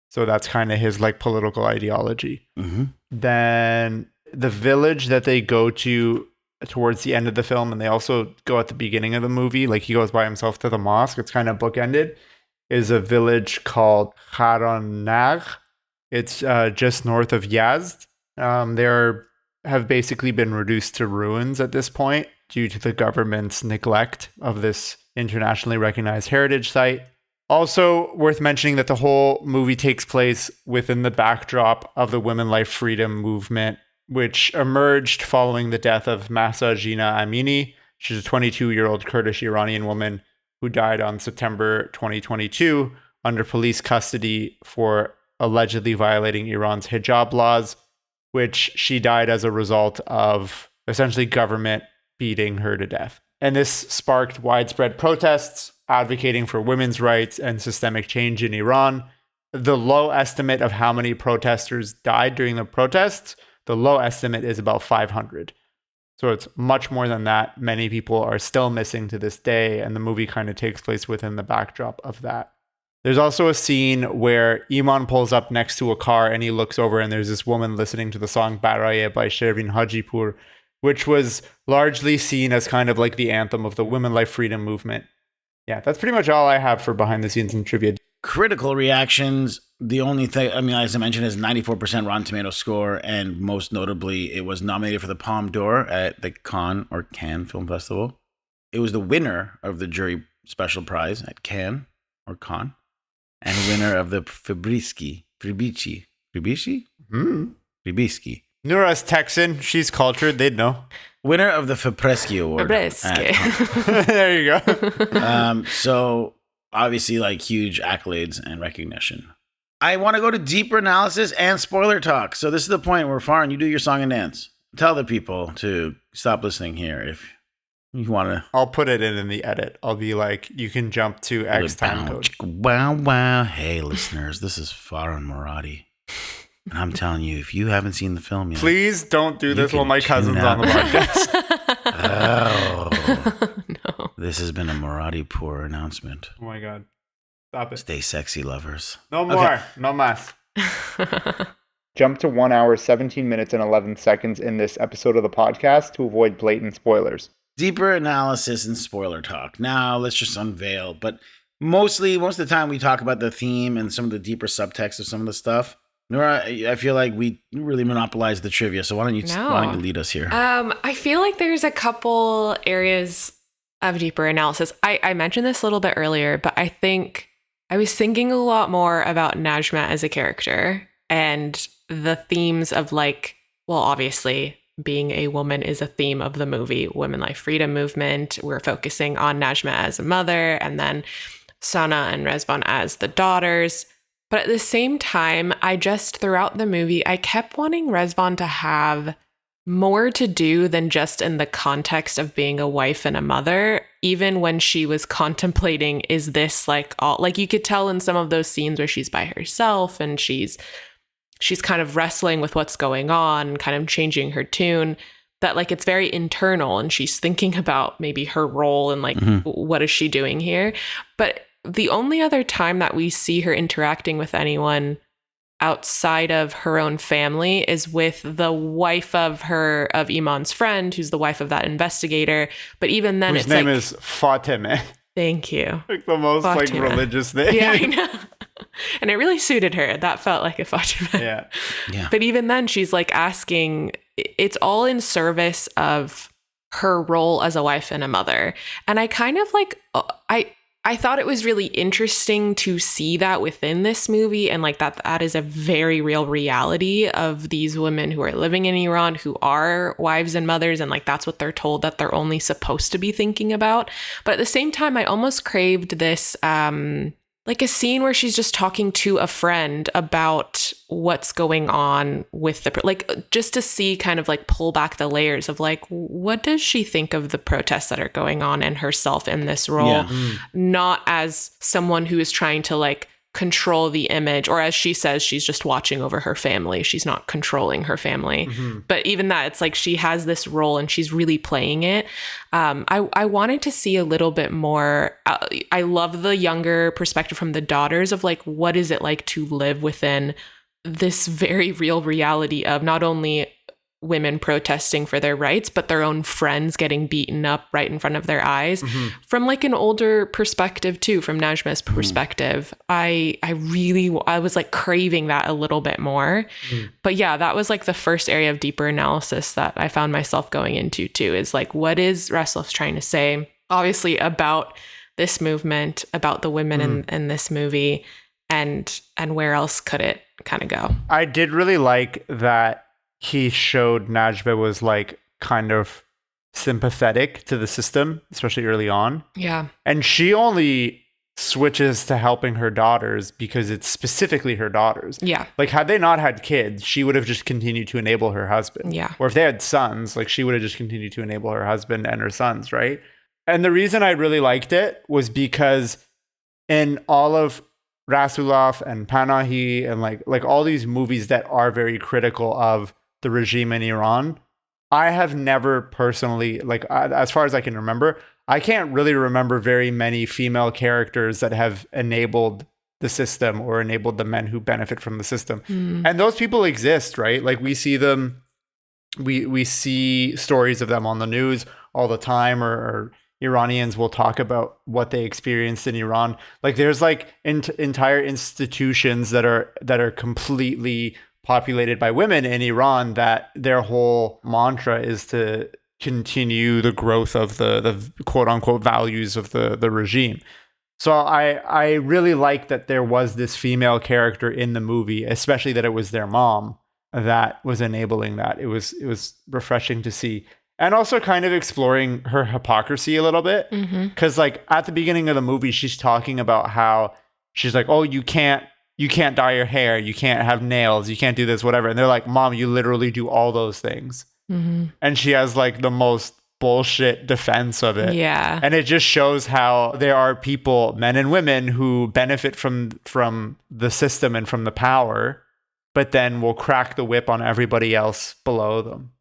So that's kind of his like political ideology. Mm-hmm. Then the village that they go to towards the end of the film, and they also go at the beginning of the movie, like he goes by himself to the mosque, it's kind of bookended, is a village called Kharanag. It's just north of Yazd. They have basically been reduced to ruins at this point due to the government's neglect of this internationally recognized heritage site. Also worth mentioning that the whole movie takes place within the backdrop of the women life freedom movement, which emerged following the death of Mahsa Jina Amini. She's a 22-year-old Kurdish Iranian woman who died on September 2022 under police custody for allegedly violating Iran's hijab laws, which she died as a result of essentially government beating her to death. And this sparked widespread protests advocating for women's rights and systemic change in Iran. The low estimate of how many protesters died during the protests, the low estimate is about 500. So it's much more than that. Many people are still missing to this day, and the movie kind of takes place within the backdrop of that. There's also a scene where Iman pulls up next to a car and he looks over and there's this woman listening to the song Paranoia by Shervin Hajipur, which was largely seen as kind of like the anthem of the women life freedom movement. Yeah, that's pretty much all I have for behind the scenes and trivia. Critical reactions. The only thing, I mean, as I mentioned, is 94% Rotten Tomato score, and most notably, it was nominated for the Palme d'Or at the Cannes Film Festival. It was the winner of the jury special prize at Cannes, and winner of the Fribiski. Noura's Texan. She's cultured. They'd know. Winner of the Fabreschi Award. There you go. So obviously, like, huge accolades and recognition. I want to go to deeper analysis and spoiler talk. So this is the point where, Farhan, you do your song and dance. Tell the people to stop listening here if you want to. I'll put it in the edit. I'll be like, you can jump to X time code. Wow. Hey, listeners, this is Farhan Moradi. And I'm telling you, if you haven't seen the film yet, please don't do this while my cousin's on the podcast. No. This has been a Moradi Poor announcement. Oh my God. Stop it. Stay sexy, lovers. No more. Okay. No más. Jump to 1 hour, 17 minutes, and 11 seconds in this episode of the podcast to avoid blatant spoilers. Deeper analysis and spoiler talk. Now, let's just unveil. But most of the time, we talk about the theme and some of the deeper subtext of some of the stuff. Noura, I feel like we really monopolized the trivia, so why don't you lead us here? I feel like there's a couple areas of deeper analysis. I mentioned this a little bit earlier, but I think I was thinking a lot more about Najma as a character and the themes of, like, well, obviously, being a woman is a theme of the movie, Women Life Freedom Movement. We're focusing on Najma as a mother, and then Sana and Rvans as the daughters. But at the same time, throughout the movie, I kept wanting Rvans to have more to do than just in the context of being a wife and a mother. Even when she was contemplating, is this like all, like, you could tell in some of those scenes where she's by herself and she's kind of wrestling with what's going on, kind of changing her tune, that, like, it's very internal and she's thinking about maybe her role and, like, what is she doing here? But the only other time that we see her interacting with anyone outside of her own family is with the wife of Iman's friend, who's the wife of that investigator. But even then, whose name is Fatemeh. Thank you. Like the most Fatemeh. Like religious name. Yeah, I know. And it really suited her. That felt like a Fatemeh. Yeah. But even then, she's like asking. It's all in service of her role as a wife and a mother. And I kind of like I thought it was really interesting to see that within this movie, and, like, that is a very real reality of these women who are living in Iran, who are wives and mothers, and, like, that's what they're told that they're only supposed to be thinking about. But at the same time, I almost craved this like a scene where she's just talking to a friend about what's going on with just to see, kind of like pull back the layers of, like, what does she think of the protests that are going on and herself in this role, not as someone who is trying to, like, control the image, or as she says, she's just watching over her family. She's not controlling her family. But even that, it's like she has this role and she's really playing it. I wanted to see a little bit more. I love the younger perspective from the daughters of, like, what is it like to live within this very real reality of not only women protesting for their rights, but their own friends getting beaten up right in front of their eyes from, like, an older perspective too, from Najma's perspective. I was, like, craving that a little bit more. But yeah, that was, like, the first area of deeper analysis that I found myself going into too, is, like, what is Restless trying to say? Obviously about this movement, about the women in this movie, and where else could it kind of go? I did really like that he showed Najba was like kind of sympathetic to the system, especially early on. Yeah. And she only switches to helping her daughters because it's specifically her daughters. Yeah. Like, had they not had kids, she would have just continued to enable her husband. Yeah. Or if they had sons, like, she would have just continued to enable her husband and her sons, right? And the reason I really liked it was because in all of Rasulov and Panahi and like all these movies that are very critical of the regime in Iran, I have never personally, like, as far as I can remember, I can't really remember very many female characters that have enabled the system or enabled the men who benefit from the system. And those people exist, right? Like, we see them, we see stories of them on the news all the time, or Iranians will talk about what they experienced in Iran. Like, there's like entire institutions that are completely populated by women in Iran, that their whole mantra is to continue the growth of the quote unquote values of the regime. So I really like that there was this female character in the movie, especially that it was their mom that was enabling that. It was refreshing to see. And also kind of exploring her hypocrisy a little bit. Because like at the beginning of the movie, she's talking about how she's like, oh, you can't dye your hair, you can't have nails, you can't do this, whatever. And they're like, Mom, you literally do all those things. And she has like the most bullshit defense of it. Yeah. And it just shows how there are people, men and women, who benefit from the system and from the power, but then will crack the whip on everybody else below them.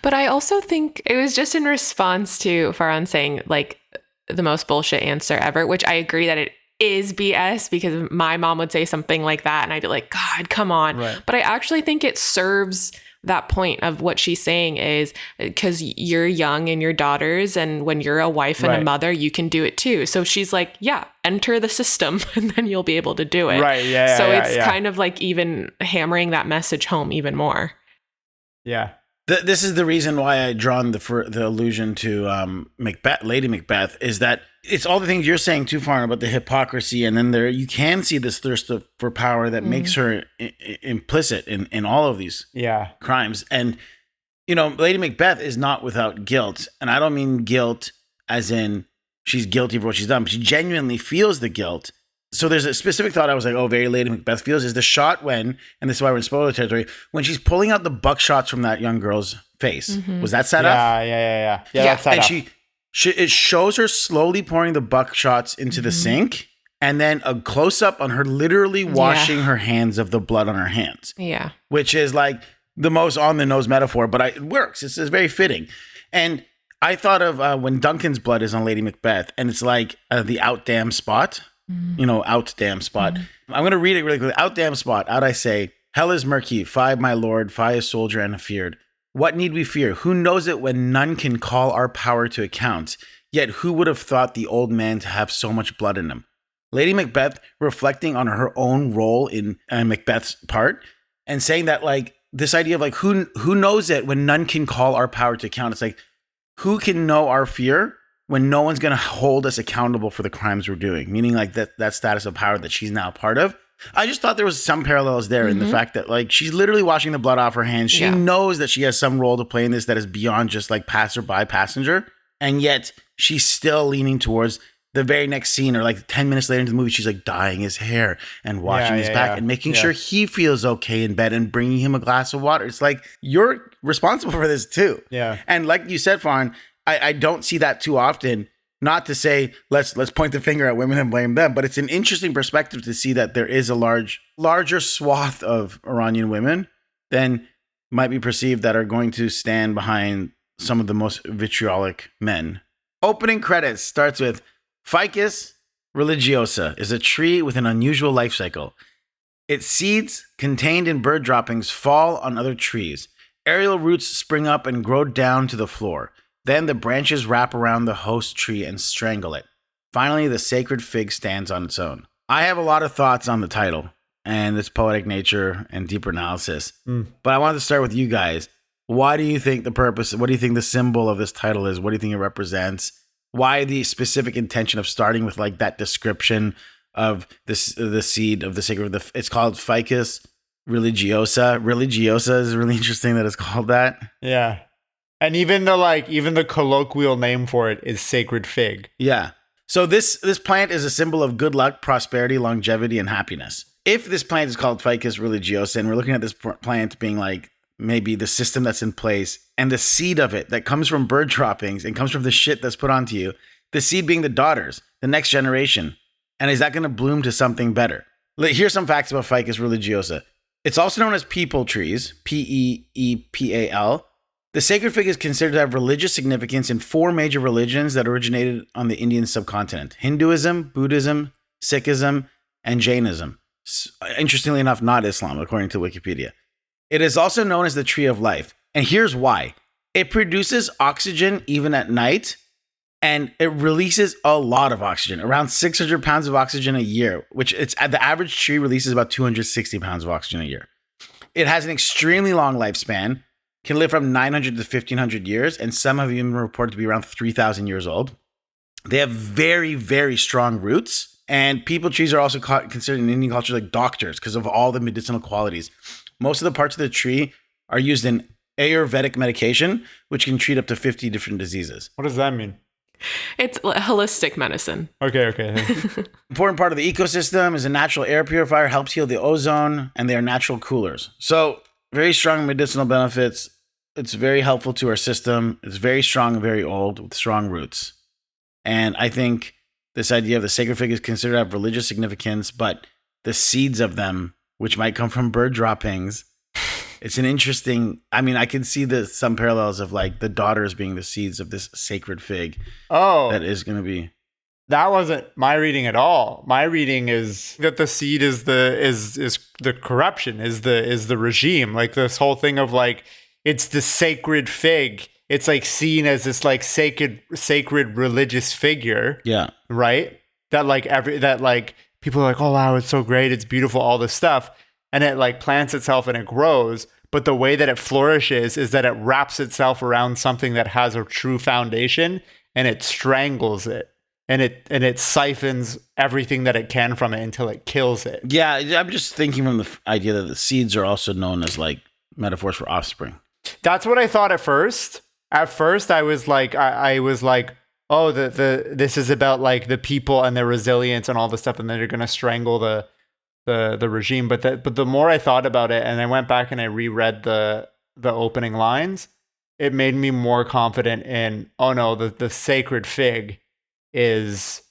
But I also think it was just in response to Farhan saying like the most bullshit answer ever, which I agree that it is BS, because my mom would say something like that and I'd be like, God, come on. Right. But I actually think it serves that point of what she's saying, is because you're young and your daughters, and when you're a wife and a mother, you can do it too. So she's like, yeah, enter the system and then you'll be able to do it. Right. Yeah. So it's kind of like even hammering that message home even more. Yeah. This is the reason why I drawn the allusion to Macbeth, Lady Macbeth, is that it's all the things you're saying too, far about the hypocrisy, and then there you can see this thirst for power that makes her implicit in all of these crimes. And you know, Lady Macbeth is not without guilt, and I don't mean guilt as in she's guilty for what she's done, but she genuinely feels the guilt. So there's a specific thought I was like, oh, very Lady Macbeth feels, is the shot when, and this is why we're in spoiler territory, when she's pulling out the buckshots from that young girl's face. Was that set up? Yeah, that's set up. And it shows her slowly pouring the buckshots into the sink, and then a close-up on her literally washing her hands of the blood on her hands. Yeah. Which is like the most on-the-nose metaphor, but it works. It's very fitting. And I thought of when Duncan's blood is on Lady Macbeth, and it's like the out damn spot. You know, out damn spot. I'm going to read it really quickly. Out damn spot. Out I say, hell is murky. Fie, my lord. Fie, a soldier and a feared. What need we fear? Who knows it when none can call our power to account? Yet who would have thought the old man to have so much blood in him? Lady Macbeth reflecting on her own role in Macbeth's part and saying that like this idea of like who knows it when none can call our power to account. It's like, who can know our fear when no one's going to hold us accountable for the crimes we're doing? Meaning like that status of power that she's now part of. I just thought there was some parallels there in the fact that like she's literally washing the blood off her hands. She knows that she has some role to play in this that is beyond just like passenger. And yet she's still leaning towards the very next scene, or like 10 minutes later into the movie, she's like dyeing his hair and washing his back and making sure he feels okay in bed and bringing him a glass of water. It's like, you're responsible for this too. Yeah. And like you said, Farhan, I don't see that too often. Not to say let's point the finger at women and blame them, but it's an interesting perspective to see that there is a larger swath of Iranian women than might be perceived that are going to stand behind some of the most vitriolic men. Opening credits starts with Ficus religiosa is a tree with an unusual life cycle. Its seeds contained in bird droppings fall on other trees. Aerial roots spring up and grow down to the floor. Then the branches wrap around the host tree and strangle it. Finally, the sacred fig stands on its own. I have a lot of thoughts on the title and its poetic nature and deeper analysis. But I wanted to start with you guys. Why do you think the purpose, what do you think the symbol of this title is? What do you think it represents? why the specific intention of starting with like that description of this, the seed of the sacred, it's called ficus religiosa. Religiosa is really interesting that it's called that. Yeah. And even the colloquial name for it is sacred fig. Yeah. So this plant is a symbol of good luck, prosperity, longevity, and happiness. If this plant is called ficus religiosa, and we're looking at this plant being like maybe the system that's in place and the seed of it that comes from bird droppings and comes from the shit that's put onto you, the seed being the daughters, the next generation. And is that going to bloom to something better? Here's some facts about ficus religiosa. It's also known as peepal trees, Peepal. The sacred fig is considered to have religious significance in 4 major religions that originated on the Indian subcontinent: Hinduism, Buddhism, Sikhism, and Jainism. Interestingly enough, not Islam, according to Wikipedia. It is also known as the tree of life. And here's why. It produces oxygen even at night, and it releases a lot of oxygen, around 600 pounds of oxygen a year, which it's the average tree releases about 260 pounds of oxygen a year. It has an extremely long lifespan, can live from 900 to 1500 years, and some have even reported to be around 3,000 years old. They have very, very strong roots, and peepal trees are also considered in Indian culture like doctors because of all the medicinal qualities. Most of the parts of the tree are used in Ayurvedic medication, which can treat up to 50 different diseases. What does that mean? It's holistic medicine. Okay. Important part of the ecosystem is a natural air purifier, helps heal the ozone, and they are natural coolers. So very strong medicinal benefits. It's very helpful to our system. It's very strong and very old with strong roots. And I think this idea of the sacred fig is considered to have religious significance, but the seeds of them, which might come from bird droppings, it's an interesting, I mean, I can see some parallels of like the daughters being the seeds of this sacred fig. Oh, that is going to be. That wasn't my reading at all. My reading is that the seed is the corruption, is the regime. Like this whole thing of like, it's the sacred fig. It's like seen as this like sacred religious figure. Yeah. Right. That like people are like, oh wow, it's so great, it's beautiful, all this stuff. And it like plants itself and it grows. But the way that it flourishes is that it wraps itself around something that has a true foundation and it strangles it. And it siphons everything that it can from it until it kills it. Yeah, I'm just thinking from the idea that the seeds are also known as like metaphors for offspring. That's what I thought at first. At first, I was like, oh, this is about like the people and their resilience and all the stuff, and then they're gonna strangle the regime. But the more I thought about it, and I went back and I reread the opening lines, it made me more confident in, oh no, the sacred fig is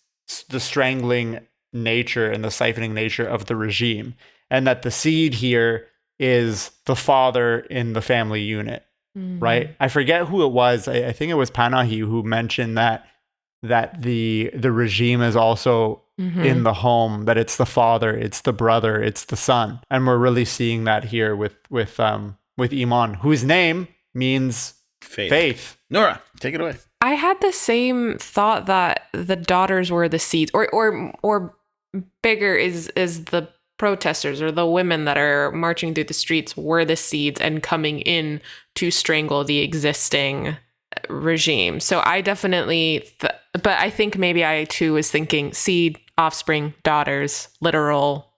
the strangling nature and the siphoning nature of the regime, and that the seed here is the father in the family unit. Right? I forget who it was. I think it was Panahi who mentioned that the regime is also in the home, that it's the father, it's the brother, it's the son. And we're really seeing that here with Iman, whose name means faith. Noura, take it away. I had the same thought that the daughters were the seeds, or bigger is the protesters or the women that are marching through the streets were the seeds and coming in to strangle the existing regime. So I definitely, but I think maybe I too was thinking seed, offspring, daughters, literal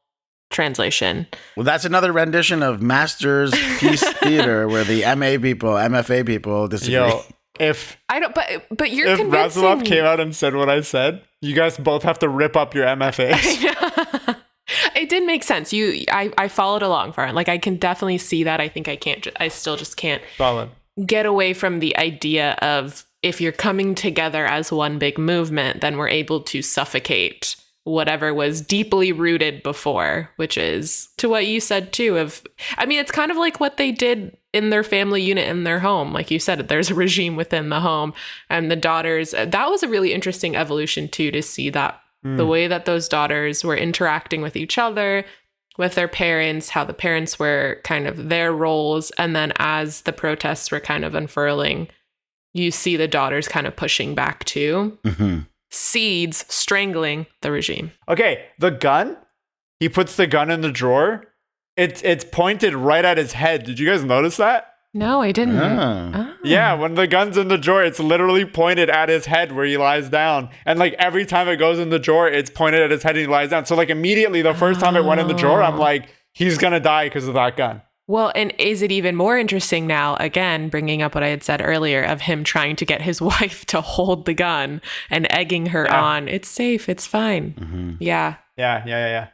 translation. Well, that's another rendition of Masters Piece Theater where the MFA people disagree. Yo, if I don't, but you're if convincing. Razilov came out and said what I said, you guys both have to rip up your MFAs. It did make sense. I followed along for it. Like I can definitely see that. I think I still just can't get away from the idea of if you're coming together as one big movement, then we're able to suffocate whatever was deeply rooted before, which is to what you said too. It's kind of like what they did in their family unit in their home. Like you said, there's a regime within the home, and the daughters, that was a really interesting evolution too, to see that the way that those daughters were interacting with each other, with their parents, how the parents were kind of their roles. And then as the protests were kind of unfurling, you see the daughters kind of pushing back too. Seeds strangling the regime. Okay, the gun, he puts the gun in the drawer. It's pointed right at his head. Did you guys notice that? No, I didn't. Yeah, when the gun's in the drawer, it's literally pointed at his head where he lies down. And like every time it goes in the drawer, it's pointed at his head and he lies down. So like immediately the first time it went in the drawer, I'm like, he's gonna die because of that gun. Well, and is it even more interesting now, again, bringing up what I had said earlier of him trying to get his wife to hold the gun and egging her on, it's safe, it's fine. Mm-hmm. Yeah. Yeah.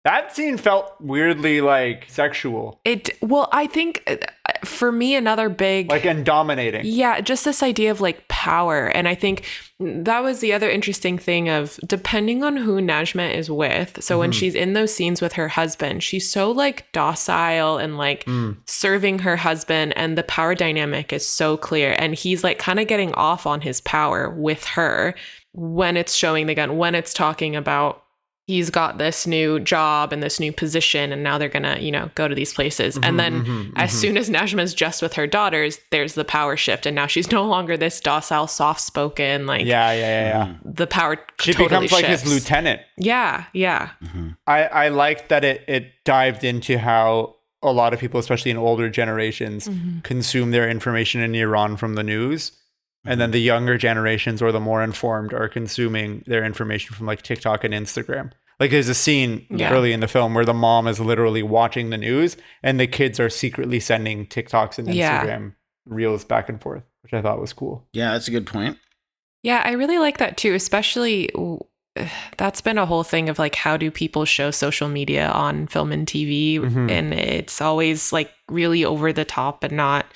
That scene felt weirdly like sexual. Well, I think for me, another big... Like, and dominating. Yeah, just this idea of like power. And I think that was the other interesting thing of depending on who Najma is with. So when she's in those scenes with her husband, she's so like docile and like serving her husband, and the power dynamic is so clear. And he's like kind of getting off on his power with her when it's showing the gun, when it's talking about he's got this new job and this new position and now they're gonna, go to these places. And then as soon as Najma's just with her daughters, there's the power shift. And now she's no longer this docile, soft-spoken, like... Yeah. The power She totally becomes like shifts. his lieutenant. Yeah. I liked that it dived into how a lot of people, especially in older generations, consume their information in Iran from the news. And then the younger generations or the more informed are consuming their information from like TikTok and Instagram. Like there's a scene early in the film where the mom is literally watching the news and the kids are secretly sending TikToks and Instagram reels back and forth, which I thought was cool. Yeah, that's a good point. Yeah, I really like that too, especially that's been a whole thing of like, how do people show social media on film and TV? And it's always like really over the top and not...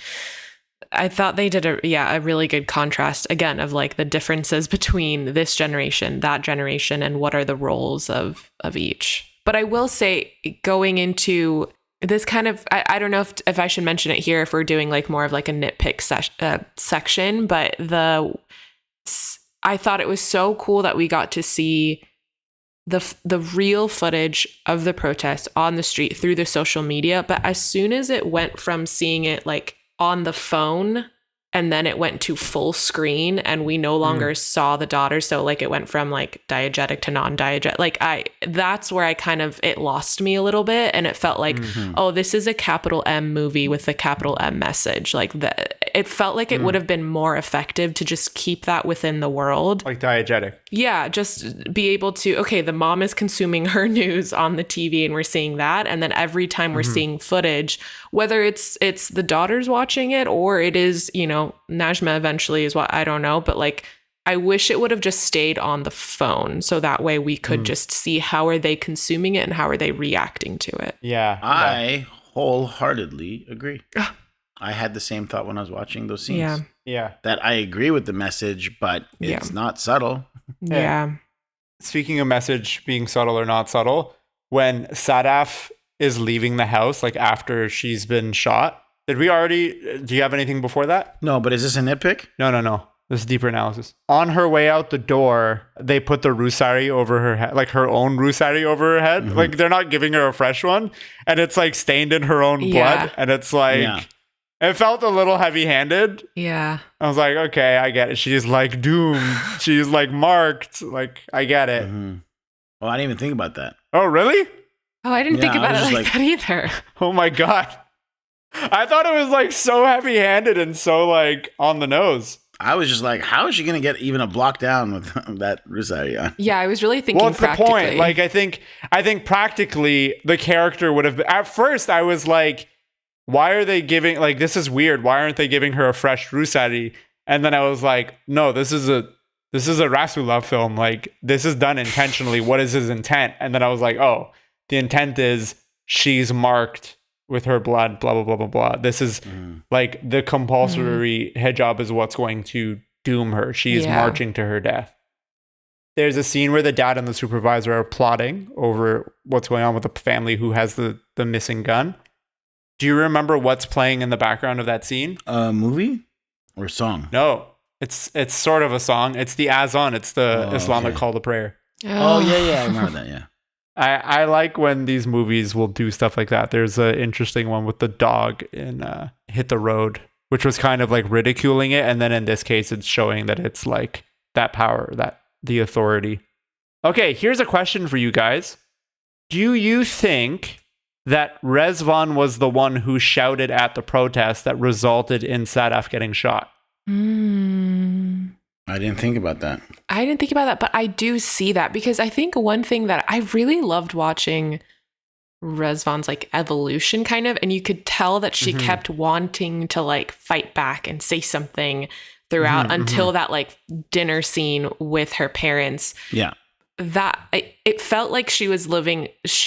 I thought they did a really good contrast again of like the differences between this generation, that generation, and what are the roles of each. But I will say, going into this kind of, I don't know if I should mention it here if we're doing like more of like a nitpick section, but I thought it was so cool that we got to see the real footage of the protest on the street through the social media. But as soon as it went from seeing it like on the phone and then it went to full screen and we no longer saw the daughter, so like it went from like diegetic to non-diegetic, like that's where I kind of, it lost me a little bit, and it felt like oh, this is a capital M movie with a capital M message. Like it felt like it would have been more effective to just keep that within the world, like diegetic. Yeah, just be able to, okay, the mom is consuming her news on the TV and we're seeing that, and then every time we're seeing footage, whether it's the daughters watching it or it is, Najma eventually is what, I don't know, but like I wish it would have just stayed on the phone so that way we could just see how are they consuming it and how are they reacting to it. Yeah. I wholeheartedly agree. I had the same thought when I was watching those scenes. Yeah. That I agree with the message, but it's not subtle. Yeah. Speaking of message being subtle or not subtle, when Sadaf is leaving the house, like after she's been shot, do you have anything before that? No, but is this a nitpick? No. This is deeper analysis. On her way out the door, they put the rusari over her head, like her own rusari over her head. Like they're not giving her a fresh one. And it's like stained in her own blood. And it's like, it felt a little heavy-handed. Yeah. I was like, okay, I get it. She's like doomed. She's like marked. Like, I get it. Oh, I didn't even think about that. Oh, really? Oh, I didn't think about it like that either. Oh my God. I thought it was like so heavy-handed and so like on the nose. I was just like, how is she going to get even a block down with that Rusari on? Yeah, I was really thinking well, it's the point. Like, I think practically the character would have been, at first I was like, why are they giving, like, this is weird. Why aren't they giving her a fresh Rusari? And then I was like, no, this is a Rasulullah film. Like, this is done intentionally. What is his intent? And then I was like, oh, the intent is she's marked with her blood, blah, blah, blah, blah, blah. This is like the compulsory hijab is what's going to doom her. She's marching to her death. There's a scene where the dad and the supervisor are plotting over what's going on with the family who has the missing gun. Do you remember what's playing in the background of that scene? A movie or song? No, it's sort of a song. It's the azan. It's the Islamic call to prayer. Oh, yeah. I remember that, yeah. I like when these movies will do stuff like that. There's an interesting one with the dog in Hit the Road, which was kind of like ridiculing it. And then in this case, it's showing that it's like that power, that the authority. Okay, here's a question for you guys. Do you think that Rvans was the one who shouted at the protest that resulted in Sadaf getting shot. I didn't think about that. I didn't think about that, but I do see that because I think one thing that I really loved watching Rvans like evolution kind of, and you could tell that she kept wanting to like fight back and say something throughout until that like dinner scene with her parents. Yeah. That it felt like she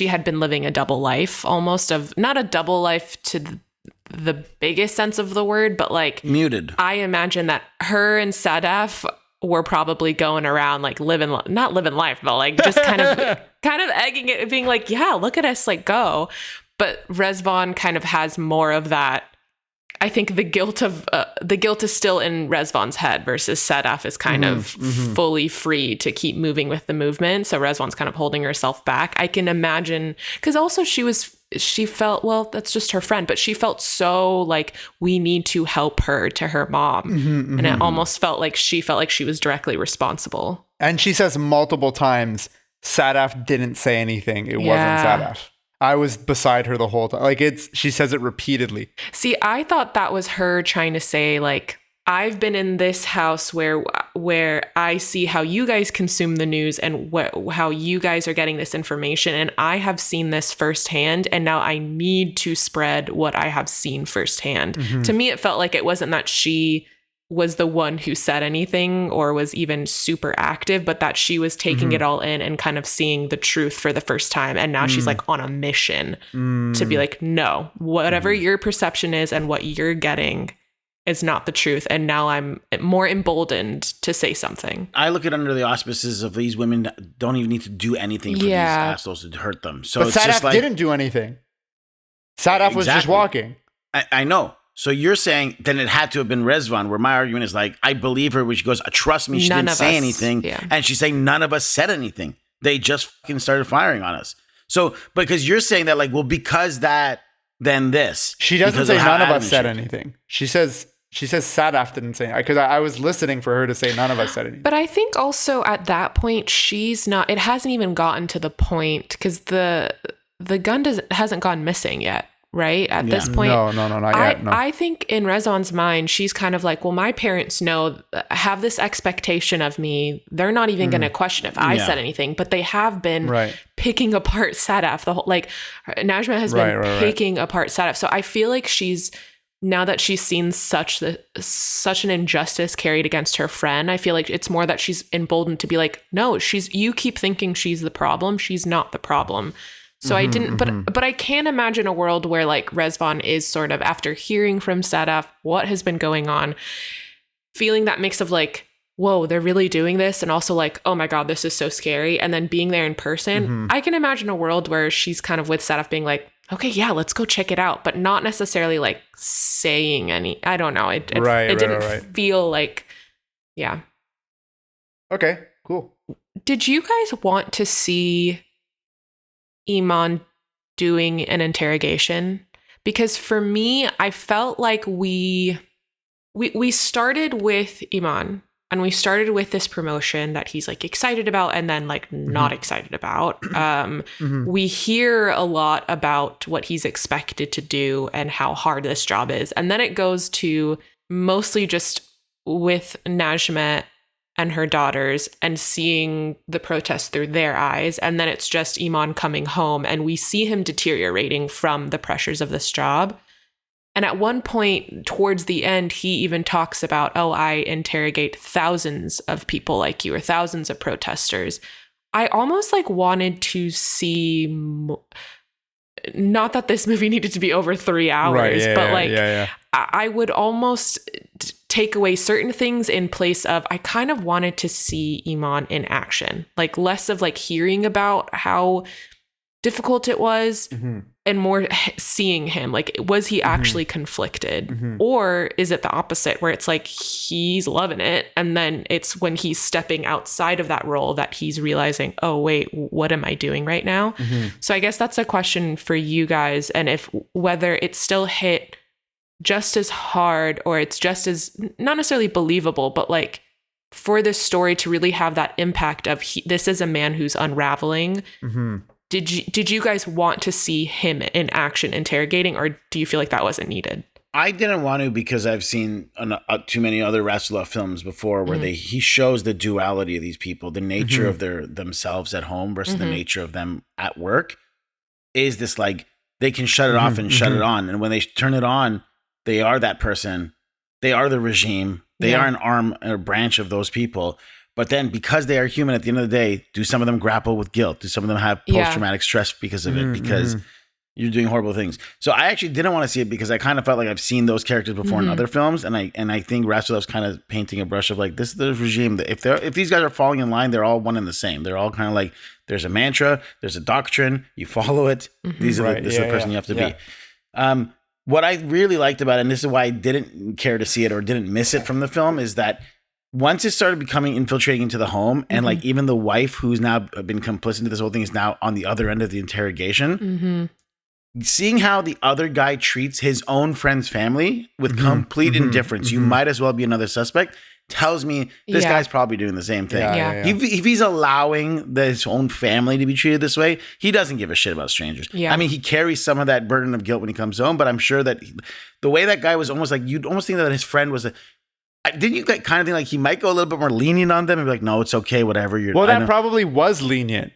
had been living a double life, almost, of not a double life to the biggest sense of the word, but like muted. I imagine that her and Sadaf were probably going around like not living life, but like just kind of egging it, being like, yeah, look at us, like go. But Rvans kind of has more of that. I think the guilt is still in Rvans' head versus Sadaf is kind of fully free to keep moving with the movement. So Rvans kind of holding herself back. I can imagine, because also she felt, well, that's just her friend, but she felt so like we need to help her to her mom. And it almost felt like she was directly responsible. And she says multiple times, Sadaf didn't say anything. It wasn't Sadaf. I was beside her the whole time. Like she says it repeatedly. See, I thought that was her trying to say like, I've been in this house where I see how you guys consume the news and how you guys are getting this information. And I have seen this firsthand. And now I need to spread what I have seen firsthand. To me, it felt like it wasn't that she was the one who said anything or was even super active, but that she was taking it all in and kind of seeing the truth for the first time. And now she's like on a mission to be like, no, whatever your perception is and what you're getting is not the truth. And now I'm more emboldened to say something. I look at under the auspices of these women don't even need to do anything for these assholes to hurt them. So but it's Sadaf just like, didn't do anything. Sadaf was just walking. I know. So you're saying then it had to have been Rvans, where my argument is like, I believe her when she goes, trust me, she didn't say anything. Yeah. And she's saying none of us said anything. They just fucking started firing on us. So, because you're saying that like, well, because that, then this. She doesn't say none of us said anything. She says Sadaf didn't say anything. Because I was listening for her to say none of us said anything. But I think also at that point, it hasn't even gotten to the point, because the gun hasn't gone missing yet. Right at this point, no, not yet. No. I think in Rvans' mind, she's kind of like, well, my parents have this expectation of me. They're not even going to question if I said anything, but they have been picking apart Sadaf. The whole Najma has been picking apart Sadaf. So I feel like now that she's seen such an injustice carried against her friend, I feel like it's more that she's emboldened to be like, no, you keep thinking she's the problem. She's not the problem. So I didn't, but I can imagine a world where like Rvans is sort of, after hearing from Sadaf what has been going on, feeling that mix of like, whoa, they're really doing this, and also like, oh my God, this is so scary, and then being there in person. I can imagine a world where she's kind of with Sadaf being like, okay, yeah, let's go check it out, but not necessarily like saying any. I don't know. It didn't feel like, yeah. Okay, cool. Did you guys want to see Iman doing an interrogation? Because for me, I felt like we started with Iman, and we started with this promotion that he's like excited about and then like not excited about. We hear a lot about what he's expected to do and how hard this job is. And then it goes to mostly just with Najma and her daughters and seeing the protest through their eyes. And then it's just Iman coming home, and we see him deteriorating from the pressures of this job. And at one point towards the end, he even talks about, oh, I interrogate thousands of people like you, or thousands of protesters. I almost like wanted to see, not that this movie needed to be over 3 hours, I would almost take away certain things in place of, I kind of wanted to see Iman in action, like less of like hearing about how difficult it was and more seeing him. Like, was he actually conflicted? Or is it the opposite, where it's like he's loving it, and then it's when he's stepping outside of that role that he's realizing, oh wait, what am I doing right now? So I guess that's a question for you guys, and whether it's still hit just as hard, or it's just as not necessarily believable, but like for this story to really have that impact of this is a man who's unraveling. did you guys want to see him in action interrogating, or do you feel like that wasn't needed? I didn't want to because I've seen too many other Rasulullah films before where he shows the duality of these people, the nature of themselves at home versus the nature of them at work. Is this like they can shut it off and shut it on, and when they turn it on, they are that person, they are the regime, they are an arm or branch of those people. But then because they are human, at the end of the day, do some of them grapple with guilt? Do some of them have post-traumatic stress because of it? Because you're doing horrible things. So I actually didn't want to see it because I kind of felt like I've seen those characters before in other films, and I think Rasulov's kind of painting a brush of like, this is the regime that if these guys are falling in line, they're all one and the same. They're all kind of like, there's a mantra, there's a doctrine, you follow it. This is the person you have to be. What I really liked about it, and this is why I didn't care to see it or didn't miss it from the film, is that once it started infiltrating into the home, and like even the wife who's now been complicit to this whole thing is now on the other end of the interrogation. Seeing how the other guy treats his own friend's family with complete indifference, you might as well be another suspect, tells me this guy's probably doing the same thing. If he's allowing his own family to be treated this way, he doesn't give a shit about strangers. I mean, he carries some of that burden of guilt when he comes home, but I'm sure that the way that guy was almost like, you'd almost think that his friend was didn't you kind of think like he might go a little bit more lenient on them and be like, no, it's okay, whatever. Well, that probably was lenient.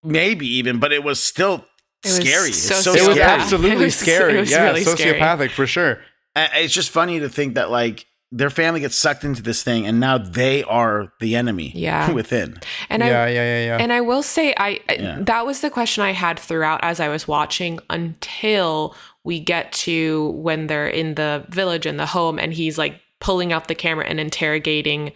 Maybe even, but it was still scary. It was absolutely scary. It was really sociopathic scary. For sure. It's just funny to think that like their family gets sucked into this thing, and now they are the enemy within. And And I will say, that was the question I had throughout as I was watching until we get to when they're in the village in the home, and he's like pulling out the camera and interrogating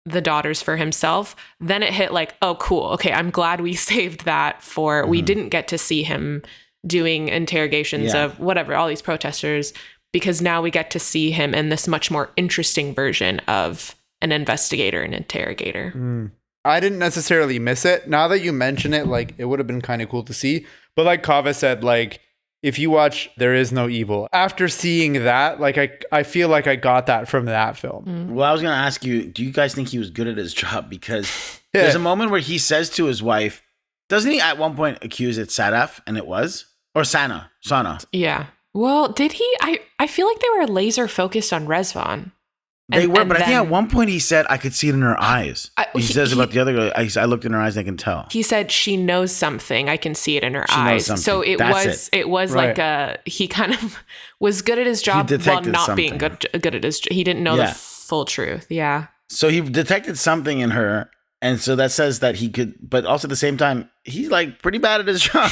the daughters for himself. Then it hit like, oh, cool. Okay, I'm glad we saved that for, we didn't get to see him doing interrogations of whatever, all these protesters, because now we get to see him in this much more interesting version of an investigator and interrogator. I didn't necessarily miss it. Now that you mention it, like it would have been kind of cool to see. But like Kava said, like if you watch There Is No Evil, after seeing that, like I feel like I got that from that film. Well, I was going to ask you, do you guys think he was good at his job? Because there's a moment where he says to his wife, doesn't he at one point accuse it Sadaf, and it was? Or Sana. Yeah. Well, did he? I feel like they were laser focused on Rvans. They were, but I think at one point he said, I could see it in her eyes. He says about the other girl, I looked in her eyes and I can tell. He said, she knows something. I can see it in her eyes. So it was right. Like he kind of was good at his job while not being good at his job. He didn't know the full truth. Yeah. So he detected something in her. And so that says that he could, but also at the same time, he's like pretty bad at his job.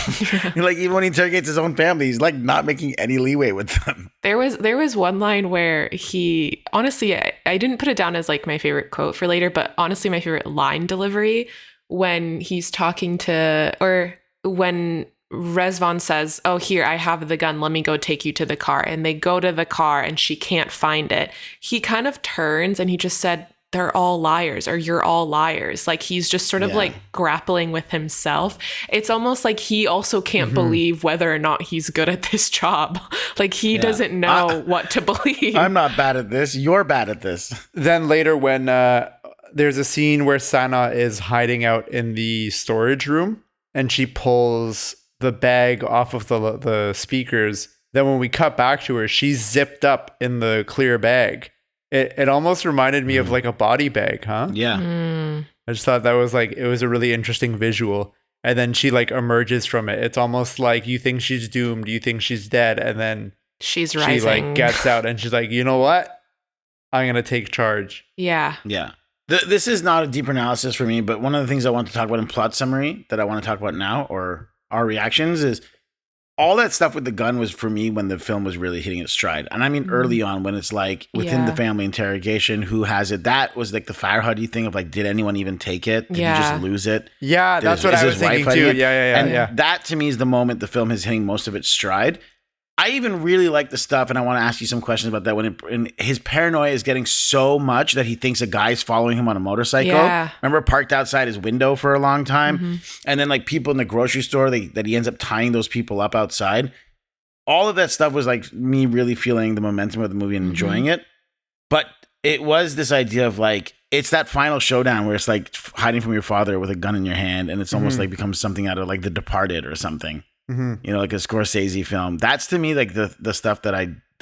Like even when he interrogates his own family, he's like not making any leeway with them. There was one line where he, honestly, I didn't put it down as like my favorite quote for later, but honestly, my favorite line delivery when he's talking to, or when Rvans says, oh, here, I have the gun. Let me go take you to the car. And they go to the car and she can't find it. He kind of turns and he just said, they're all liars, or you're all liars. Like he's just sort of like grappling with himself. It's almost like he also can't believe whether or not he's good at this job. Like he doesn't know what to believe. I'm not bad at this. You're bad at this. Then later when there's a scene where Sana is hiding out in the storage room and she pulls the bag off of the speakers. Then when we cut back to her, she's zipped up in the clear bag. It almost reminded me of like a body bag, huh? Yeah. I just thought that was like, it was a really interesting visual. And then she like emerges from it. It's almost like you think she's doomed, you think she's dead, and then she's rising. She like gets out and she's like, you know what? I'm going to take charge. Yeah. Yeah. This is not a deeper analysis for me, but one of the things I want to talk about in plot summary that I want to talk about now, or our reactions, is all that stuff with the gun was for me when the film was really hitting its stride. And I mean early on when it's like within the family interrogation, who has it? That was like the fire huddy thing of like, did anyone even take it? Did you just lose it? Yeah, that's what I was thinking too. Yeah. That to me is the moment the film is hitting most of its stride. I even really like the stuff, and I want to ask you some questions about that. When his paranoia is getting so much that he thinks a guy's following him on a motorcycle. Yeah. Remember, parked outside his window for a long time, and then like people in the grocery store that he ends up tying those people up outside. All of that stuff was like me really feeling the momentum of the movie and enjoying it. But it was this idea of like, it's that final showdown where it's like hiding from your father with a gun in your hand, and it's almost like becomes something out of like The Departed or something. You know, like a Scorsese film. That's to me like the stuff that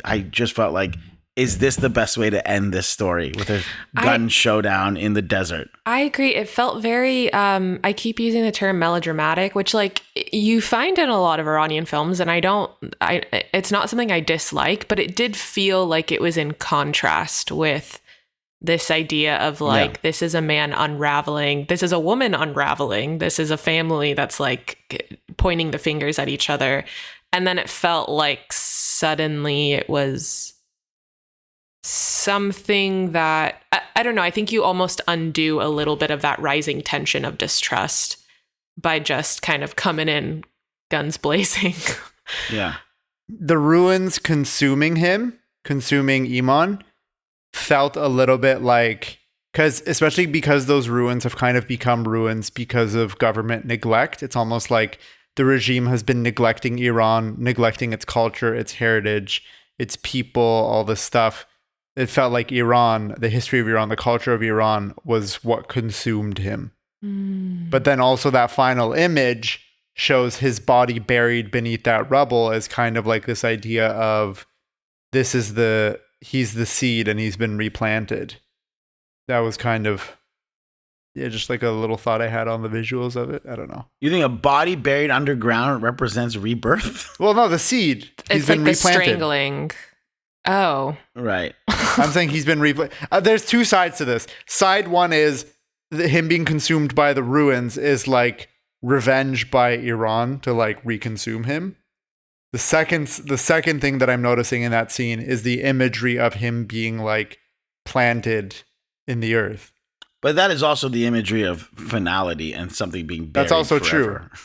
I just felt like, is this the best way to end this story, with a gun showdown in the desert? I agree. It felt very, I keep using the term melodramatic, which like you find in a lot of Iranian films, and it's not something I dislike, but it did feel like it was in contrast with this idea of like, this is a man unraveling, this is a woman unraveling, this is a family that's like pointing the fingers at each other. And then it felt like suddenly it was something that, I don't know, I think you almost undo a little bit of that rising tension of distrust by just kind of coming in guns blazing. Yeah. The ruins consuming Iman, felt a little bit like, especially because those ruins have kind of become ruins because of government neglect. It's almost like the regime has been neglecting Iran, neglecting its culture, its heritage, its people, all this stuff. It felt like Iran, the history of Iran, the culture of Iran was what consumed him. But then also that final image shows his body buried beneath that rubble as kind of like this idea of he's the seed and he's been replanted. That was kind of, just like a little thought I had on the visuals of it. I don't know. You think a body buried underground represents rebirth? Well, no, the seed. It's like the strangling. Oh. Right. I'm saying he's been replanted. There's two sides to this. Side one is him being consumed by the ruins is like revenge by Iran to like reconsume him. The second thing that I'm noticing in that scene is the imagery of him being like planted in the earth. But that is also the imagery of finality and something being buried. That's also forever. true.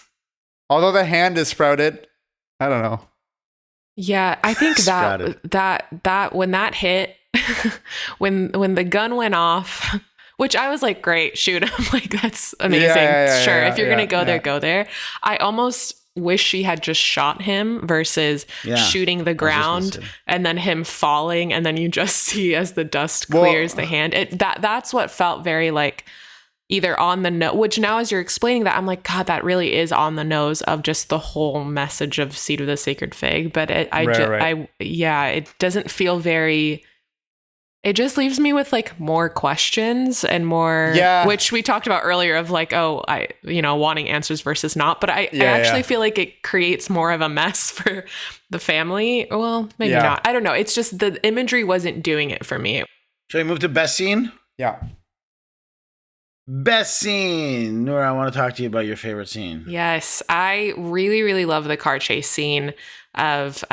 Although the hand is sprouted, I don't know. Yeah, I think that when that hit, when the gun went off, which I was like, great, shoot him. Like, that's amazing. Sure, if you're going to go there, go there. I almost wish she had just shot him versus shooting the ground and then him falling, and then you just see as the dust clears the hand. That's what felt very like either on the nose, which now as you're explaining that, I'm like, God, that really is on the nose of just the whole message of Seed of the Sacred Fig. But it doesn't feel very. It just leaves me with like more questions and more, which we talked about earlier of like, wanting answers versus not. But I actually feel like it creates more of a mess for the family. Well, maybe not. I don't know. It's just the imagery wasn't doing it for me. Shall we move to best scene? Yeah. Best scene. Noura, I want to talk to you about your favorite scene. Yes. I really, really love the car chase scene of,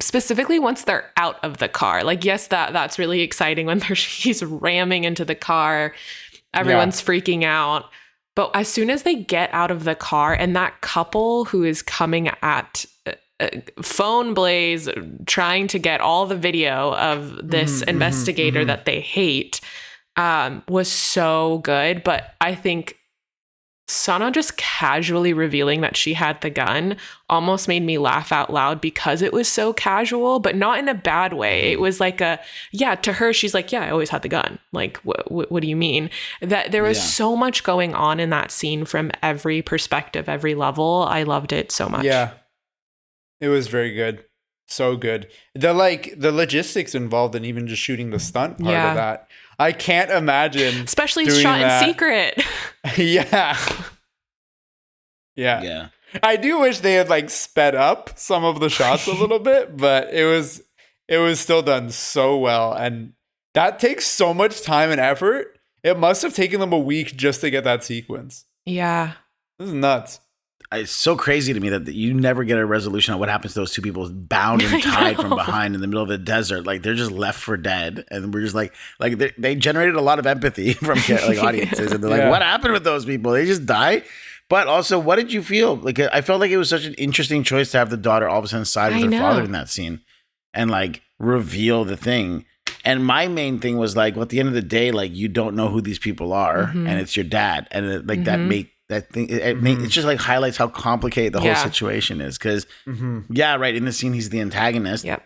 specifically once they're out of the car. Like, yes, that's really exciting when he's ramming into the car, everyone's freaking out, but as soon as they get out of the car and that couple who is coming at phone blaze trying to get all the video of this investigator that they hate was so good. But I think Sana just casually revealing that she had the gun almost made me laugh out loud because it was so casual, but not in a bad way. It was like to her, she's like, I always had the gun. Like, what do you mean? That there was so much going on in that scene from every perspective, every level. I loved it so much. Yeah, it was very good. So good. The logistics involved in even just shooting the stunt part of that. I can't imagine. Especially shot in secret. Yeah. I do wish they had like sped up some of the shots a little bit, but it was still done so well. And that takes so much time and effort. It must have taken them a week just to get that sequence. Yeah. This is nuts. It's so crazy to me that you never get a resolution on what happens to those two people bound and tied from behind in the middle of the desert. Like, they're just left for dead. And we're just like they generated a lot of empathy from like audiences. And they're like, what happened with those people? They just die? But also, what did you feel? Like, I felt like it was such an interesting choice to have the daughter all of a sudden side with her father in that scene and like reveal the thing. And my main thing was like, well, at the end of the day, like, you don't know who these people are and it's your dad. And that thing, it just like highlights how complicated the whole situation is. Because, in the scene, he's the antagonist. Yep.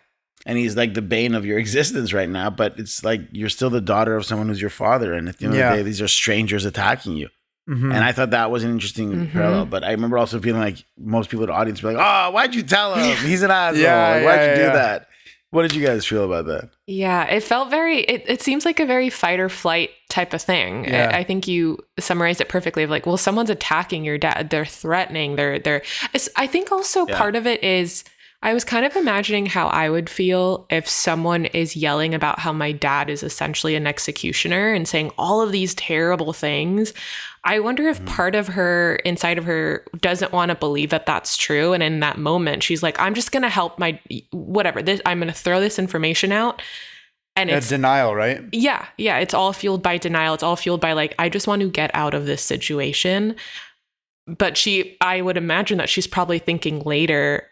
and he's like the bane of your existence right now. But it's like you're still the daughter of someone who's your father, and at the end of the day, these are strangers attacking you. And I thought that was an interesting parallel. But I remember also feeling like most people in the audience were like, "Oh, why'd you tell him? He's an asshole. Why'd you do that?" What did you guys feel about that? Yeah, it felt very, it seems like a very fight or flight type of thing. Yeah. I think you summarized it perfectly of like, well, someone's attacking your dad. They're threatening. I think also part of it is, I was kind of imagining how I would feel if someone is yelling about how my dad is essentially an executioner and saying all of these terrible things. I wonder if part of her, inside of her, doesn't want to believe that that's true. And in that moment, she's like, I'm just going to help my, whatever, I'm going to throw this information out. And it's denial, right? Yeah. Yeah. It's all fueled by denial. It's all fueled by like, I just want to get out of this situation. But I would imagine that she's probably thinking later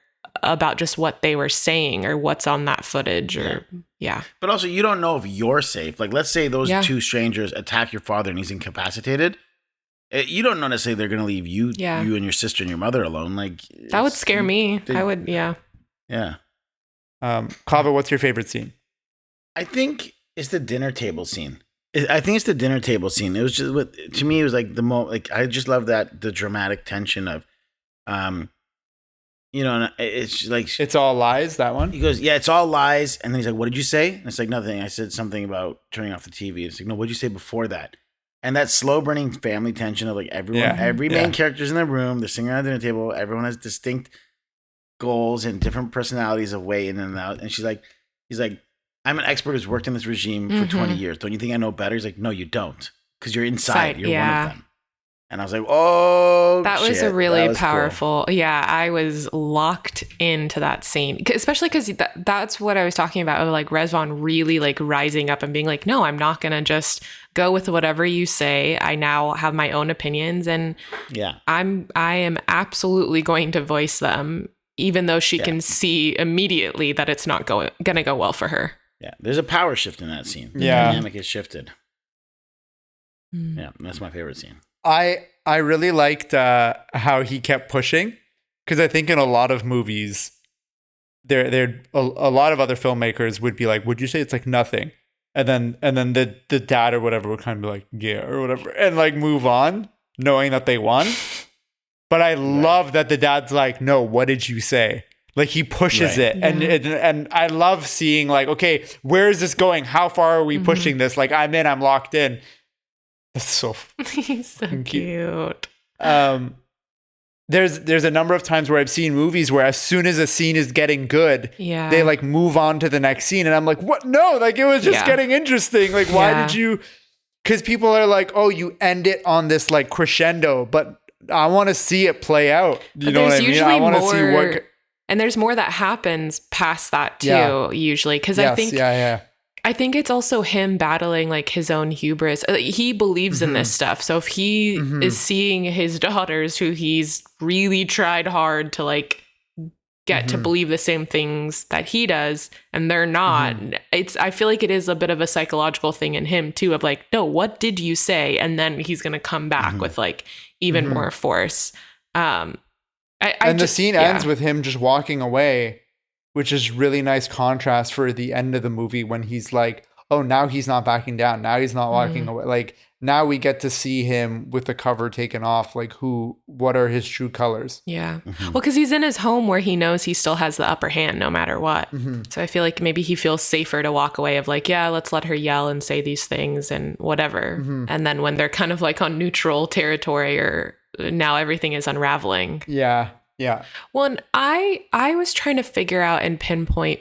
about just what they were saying or what's on that footage or But also, you don't know if you're safe. Like, let's say those two strangers attack your father and he's incapacitated. You don't know necessarily they're going to leave you and your sister and your mother alone. Like, that would scare me. I would, Yeah. Kava, what's your favorite scene? I think it's the dinner table scene. I think it's the dinner table scene. It was just, to me, it was like I just love that, the dramatic tension of, and it's like, It's all lies, that one? he goes, yeah, it's all lies. And then he's like, what did you say? And it's like, nothing. I said something about turning off the TV. It's like, no, what did you say before that? And that slow burning family tension of like every main character's in the room, they're sitting around the dinner table, everyone has distinct goals and different personalities of way in and out. And he's like, I'm an expert who's worked in this regime for 20 years. Don't you think I know better? He's like, no, you don't. Because you're inside. You're one of them. And I was like, oh, that was a really powerful. Cool. Yeah, I was locked into that scene, especially because that's what I was talking about. Of like Rvans really like rising up and being like, no, I'm not going to just go with whatever you say. I now have my own opinions, and I am absolutely going to voice them, even though she can see immediately that it's not going to go well for her. Yeah, there's a power shift in that scene. The dynamic is shifted. Yeah, that's my favorite scene. I really liked how he kept pushing, because I think in a lot of movies, there a lot of other filmmakers would be like, "Would you say it's like nothing?" And then the dad or whatever would kind of be like, "Yeah," or whatever, and like move on, knowing that they won. But I love that the dad's like, "No, what did you say?" Like he pushes it, and I love seeing like, okay, where is this going? How far are we pushing this? Like I'm locked in. That's so he's so cute. There's a number of times where I've seen movies where as soon as a scene is getting good, they like move on to the next scene, and I'm like, what? No, like it was just getting interesting. Like why did you? Because people are like, oh, you end it on this like crescendo, but I want to see it play out. You know what I mean? I want to see what. And there's more that happens past that too, usually, because I think. I think it's also him battling like his own hubris. He believes in this stuff. So if he is seeing his daughters who he's really tried hard to like get to believe the same things that he does, and they're not, I feel like it is a bit of a psychological thing in him too, of like, no, what did you say? And then he's going to come back with like even more force. The scene ends with him just walking away, which is really nice contrast for the end of the movie when he's like, oh, now he's not backing down. Now he's not walking away. Like now we get to see him with the cover taken off. Like what are his true colors? Yeah. Well, because he's in his home where he knows he still has the upper hand no matter what. So I feel like maybe he feels safer to walk away of like, yeah, let's let her yell and say these things and whatever. And then when they're kind of like on neutral territory or now everything is unraveling. Yeah. Well, and I was trying to figure out and pinpoint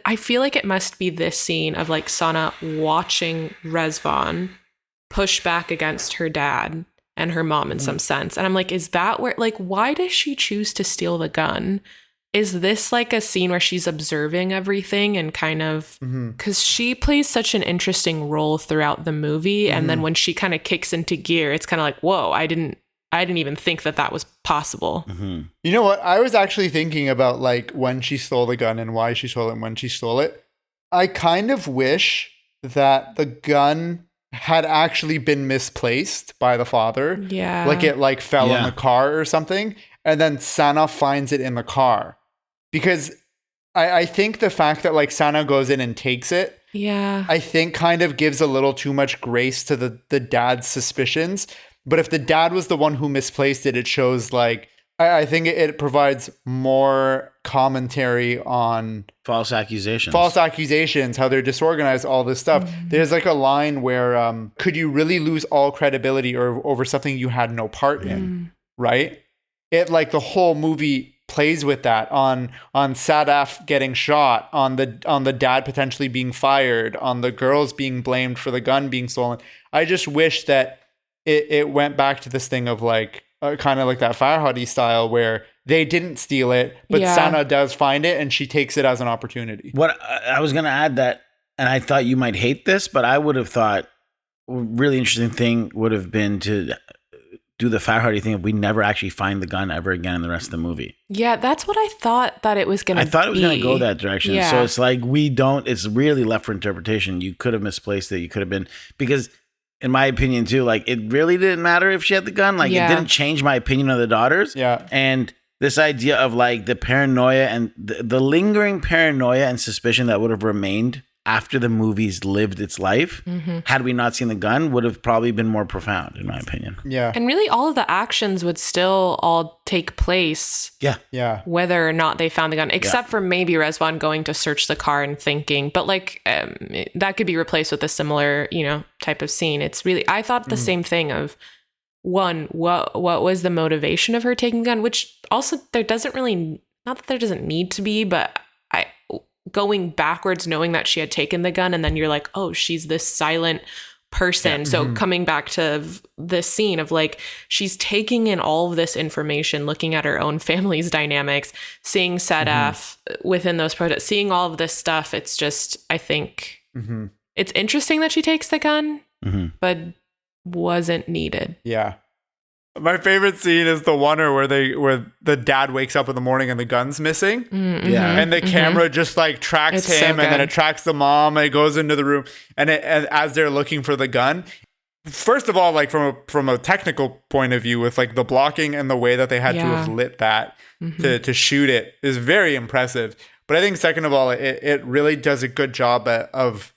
I feel like it must be this scene of like Sana watching Rvans push back against her dad and her mom in some sense. And I'm like, is that where, like, why does she choose to steal the gun? Is this like a scene where she's observing everything and kind of, because she plays such an interesting role throughout the movie. And then when she kind of kicks into gear, it's kind of like, whoa, I didn't even think that was possible. You know what? I was actually thinking about like when she stole the gun and why she stole it and when she stole it. I kind of wish that the gun had actually been misplaced by the father. Yeah. Like it like fell in the car or something. And then Sana finds it in the car. Because I think the fact that like Sana goes in and takes it, Yeah. I think kind of gives a little too much grace to the dad's suspicions. But if the dad was the one who misplaced it, it shows like, I think it provides more commentary on False accusations. How they're disorganized, all this stuff. There's like a line where, could you really lose all credibility or over something you had no part in, right? It like the whole movie plays with that on Sadaf getting shot, on the dad potentially being fired, on the girls being blamed for the gun being stolen. I just wish that it went back to this thing of like kind of like that Farhadi style where they didn't steal it, but Sana does find it and she takes it as an opportunity. What I was going to add that, and I thought you might hate this, but I would have thought a really interesting thing would have been to do the Farhadi thing if we never actually find the gun ever again in the rest of the movie. Yeah, that's what I thought that it was going to be. I thought it was going to go that direction. Yeah. So it's like it's really left for interpretation. You could have misplaced it. You could have been, because in my opinion too, like it really didn't matter if she had the gun. Like it didn't change my opinion of the daughters. Yeah. And this idea of like the paranoia and the lingering paranoia and suspicion that would have remained after the movie's lived its life, had we not seen the gun, would have probably been more profound, in my opinion. Yeah. And really all of the actions would still all take place. Yeah. Yeah. Whether or not they found the gun, except for maybe Rvans going to search the car and thinking, but like that could be replaced with a similar, type of scene. It's really, I thought the same thing of one, what was the motivation of her taking the gun, which also there doesn't really, not that there doesn't need to be, but going backwards, knowing that she had taken the gun, and then you're like, oh, she's this silent person. Yeah. So coming back to the scene of like, she's taking in all of this information, looking at her own family's dynamics, seeing Sadaf within those protests, seeing all of this stuff. It's just, I think it's interesting that she takes the gun, but wasn't needed. Yeah. My favorite scene is the one where the dad wakes up in the morning and the gun's missing. Yeah. And the camera just like tracks him, and then it tracks the mom, and it goes into the room, and as they're looking for the gun. First of all, like from a technical point of view, with like the blocking and the way that they had to have lit that to shoot it is very impressive. But I think second of all, it really does a good job of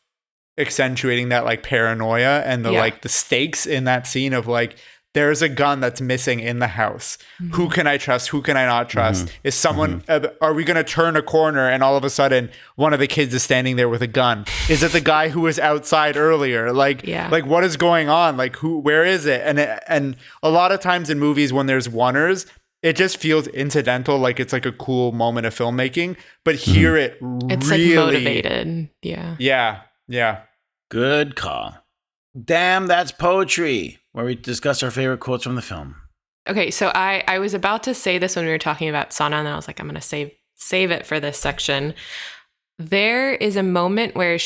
accentuating that like paranoia and the like the stakes in that scene of like, there's a gun that's missing in the house. Who can I trust? Who can I not trust? Is someone, are we going to turn a corner and all of a sudden one of the kids is standing there with a gun? Is it the guy who was outside earlier? Like what is going on? Like where is it? And a lot of times in movies when there's oneers, it just feels incidental. Like it's like a cool moment of filmmaking, but here it's really, like motivated. Yeah. Yeah. Yeah. Good call. Damn, that's poetry, where we discuss our favorite quotes from the film. Okay, so I was about to say this when we were talking about Sana, and then I was like, I'm going to save it for this section. There is a moment where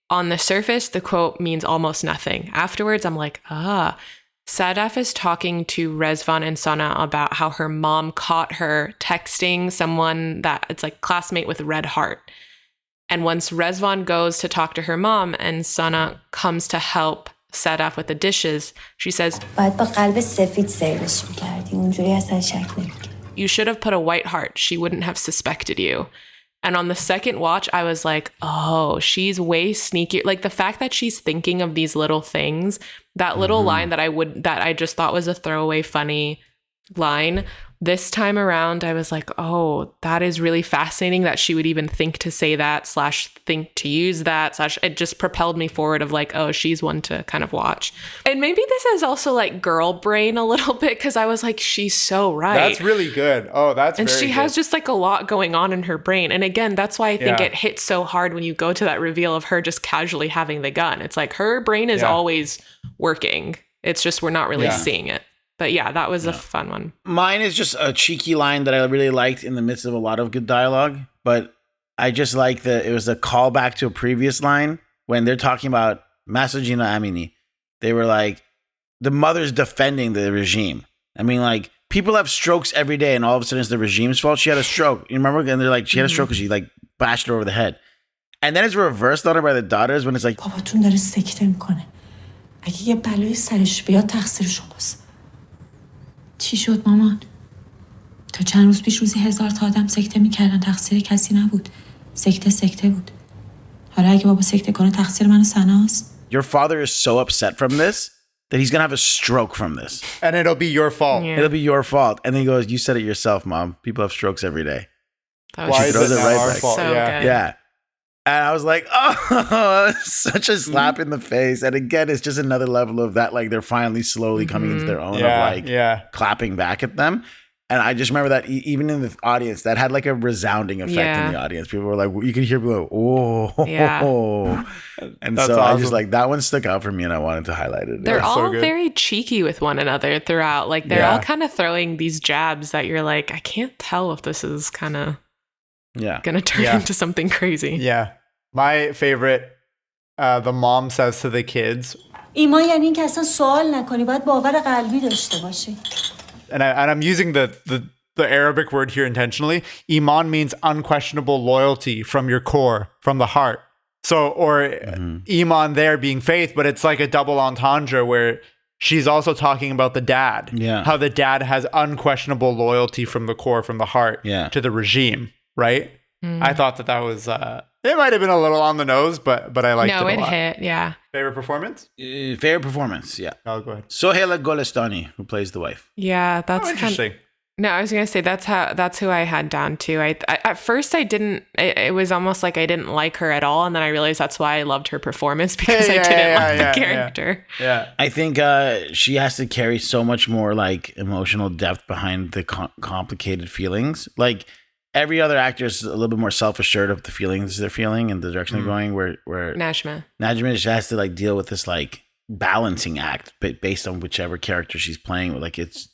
on the surface, the quote means almost nothing. Afterwards, I'm like, Sadaf is talking to Rvans and Sana about how her mom caught her texting someone that it's like classmate with a red heart. And once Rvans goes to talk to her mom and Sana comes to help Sadaf with the dishes, she says, you should have put a white heart. She wouldn't have suspected you. And on the second watch, I was like, oh, she's way sneakier. Like the fact that she's thinking of these little things, that little line that I just thought was a throwaway funny line. This time around, I was like, oh, that is really fascinating that she would even think to say that / think to use that / it just propelled me forward of like, oh, she's one to kind of watch. And maybe this is also like girl brain a little bit, because I was like, she's so right. That's really good. Oh, that's and very she good. has just like a lot going on in her brain. And again, that's why I think it hits so hard when you go to that reveal of her just casually having the gun. It's like her brain is always working. It's just we're not really seeing it. But yeah, that was a fun one. Mine is just a cheeky line that I really liked in the midst of a lot of good dialogue. But I just like it was a callback to a previous line when they're talking about Masajina Amini. They were like, the mother's defending the regime. I mean, like, people have strokes every day and all of a sudden it's the regime's fault. She had a stroke. You remember? And they're like, she had a stroke because she like bashed her over the head. And then it's reversed on her by the daughters when it's like, چی شد مامان؟ تا چند روز پیش روزی 1000 تا آدم سکته میکردن، تقصیر کسی نبود. سکته بود. حالا اگه بابا سکته کنه تقصیر من و سناست. Your father is so upset from this that he's gonna have a stroke from this. And it'll be your fault. Yeah. It'll be your fault. And then he goes, "You said it yourself, Mom. People have strokes every day." That Why was is it throws it now right our back. fault? so Yeah. good. Yeah. And I was like, oh, such a slap in the face. And again, it's just another level of that, like they're finally slowly coming into their own of like clapping back at them. And I just remember that even in the audience, that had like a resounding effect in the audience. People were like, you could hear people go, oh. Yeah. And That's so I awesome. just like, that one stuck out for me and I wanted to highlight it. They're That's so all good. very cheeky with one another throughout. Like they're all kind of throwing these jabs that you're like, I can't tell if this is kind of gonna turn into something crazy. Yeah. My favorite, the mom says to the kids, ایمان یعنی این که اصلا سوال نکنی، باید باور قلبی داشته باشی. and I'm using the Arabic word here intentionally. Iman means unquestionable loyalty from your core, from the heart. So, or Iman there being faith, but it's like a double entendre where she's also talking about the dad. Yeah. How the dad has unquestionable loyalty from the core, from the heart to the regime, right? I thought that was, it might have been a little on the nose, but I liked it a lot. No, it hit, yeah. Favorite performance? Favorite performance, yeah. Oh, go ahead. Sohaila Golestani, who plays the wife. Yeah, that's interesting. No, I was gonna say that's who I had down too. I at first I didn't. It was almost like I didn't like her at all, and then I realized that's why I loved her performance because I didn't like the character. Yeah. I think she has to carry so much more like emotional depth behind the complicated feelings. Like every other actor is a little bit more self-assured of the feelings they're feeling and the direction they're going. Where Najma just has to like deal with this like balancing act, but based on whichever character she's playing. Like it's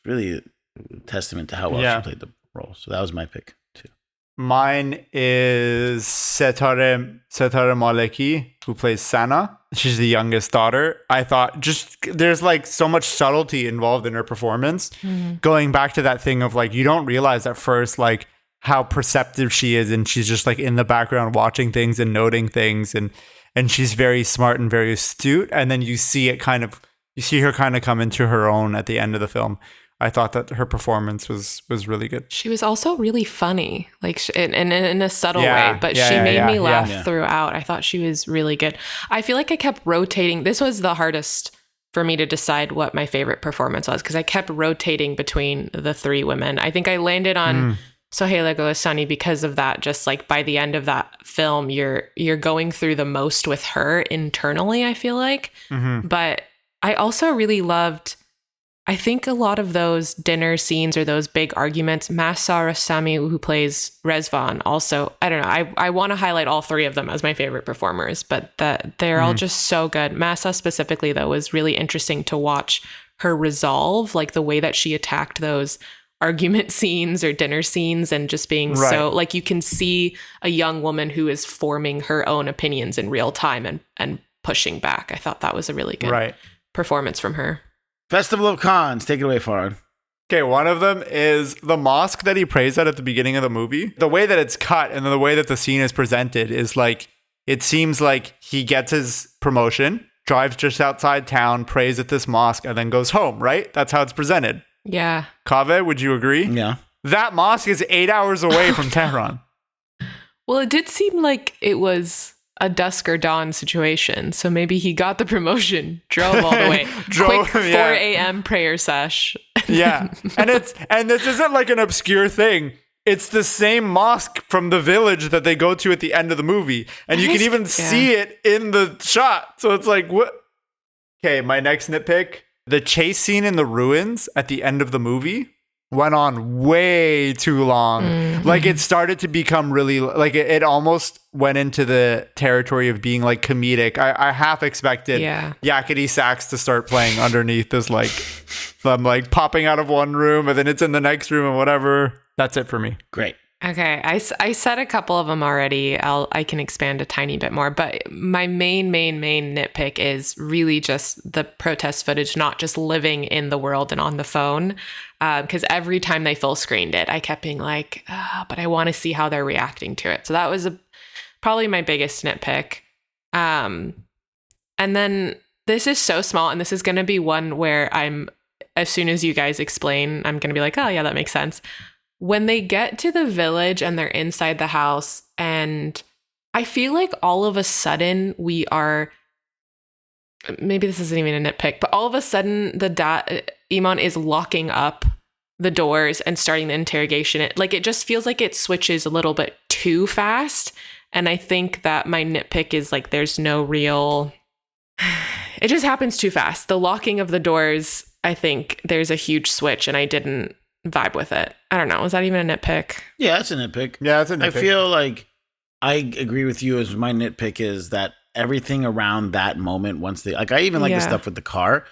really testament to how well she played the role. So that was my pick too. Mine is Setare Maleki, who plays Sana. She's the youngest daughter. I thought just there's like so much subtlety involved in her performance. Going back to that thing of like, you don't realize at first like how perceptive she is, and she's just like in the background watching things and noting things, and she's very smart and very astute. And then you see her kind of come into her own at the end of the film. I thought that her performance was really good. She was also really funny, like in a subtle way, but she made me laugh throughout. I thought she was really good. I feel like I kept rotating. This was the hardest for me to decide what my favorite performance was because I kept rotating between the three women. I think I landed on Sohaila Golestani because of that. Just like by the end of that film, you're going through the most with her internally, I feel like. But I also really loved, I think a lot of those dinner scenes or those big arguments, Mahsa Rastami, who plays Rvans, also, I don't know, I want to highlight all three of them as my favorite performers, but they're all just so good. Mahsa specifically, though, was really interesting to watch her resolve, like the way that she attacked those argument scenes or dinner scenes and just being so, like you can see a young woman who is forming her own opinions in real time and pushing back. I thought that was a really good performance from her. Festival of Cons. Take it away, Farhan. Okay, one of them is the mosque that he prays at the beginning of the movie. The way that it's cut and the way that the scene is presented is like, it seems like he gets his promotion, drives just outside town, prays at this mosque, and then goes home, right? That's how it's presented. Yeah. Kaveh, would you agree? Yeah. That mosque is 8 hours away from Tehran. Well, it did seem like it was a dusk or dawn situation. So maybe he got the promotion, drove all the way. Quick 4 a.m. prayer sesh. Yeah. And this isn't like an obscure thing. It's the same mosque from the village that they go to at the end of the movie. And you can even see it in the shot. So it's like, what? Okay, my next nitpick. The chase scene in the ruins at the end of the movie went on way too long. Like it started to become really like it almost went into the territory of being like comedic. I half expected yakety sax to start playing underneath this like them like popping out of one room and then it's in the next room and whatever. That's it for me. Great. Okay, I said a couple of them already. I can expand a tiny bit more, but my main nitpick is really just the protest footage, not just living in the world and on the phone. Because every time they full screened it, I kept being like, but I want to see how they're reacting to it. So that was probably my biggest nitpick. And then this is so small, and this is going to be one where as soon as you guys explain, I'm going to be like, oh yeah, that makes sense. When they get to the village and they're inside the house, and I feel like all of a sudden we are, maybe this isn't even a nitpick, but all of a sudden Iman is locking up the doors and starting the interrogation. It just feels like it switches a little bit too fast. And I think that my nitpick is like, there's no real, it just happens too fast. The locking of the doors, I think there's a huge switch and I didn't vibe with it. I don't know. Was that even a nitpick? Yeah, that's a nitpick. Yeah, that's a nitpick. I feel like I agree with you. As my nitpick is that everything around that moment, once they like, I even like the stuff with the car.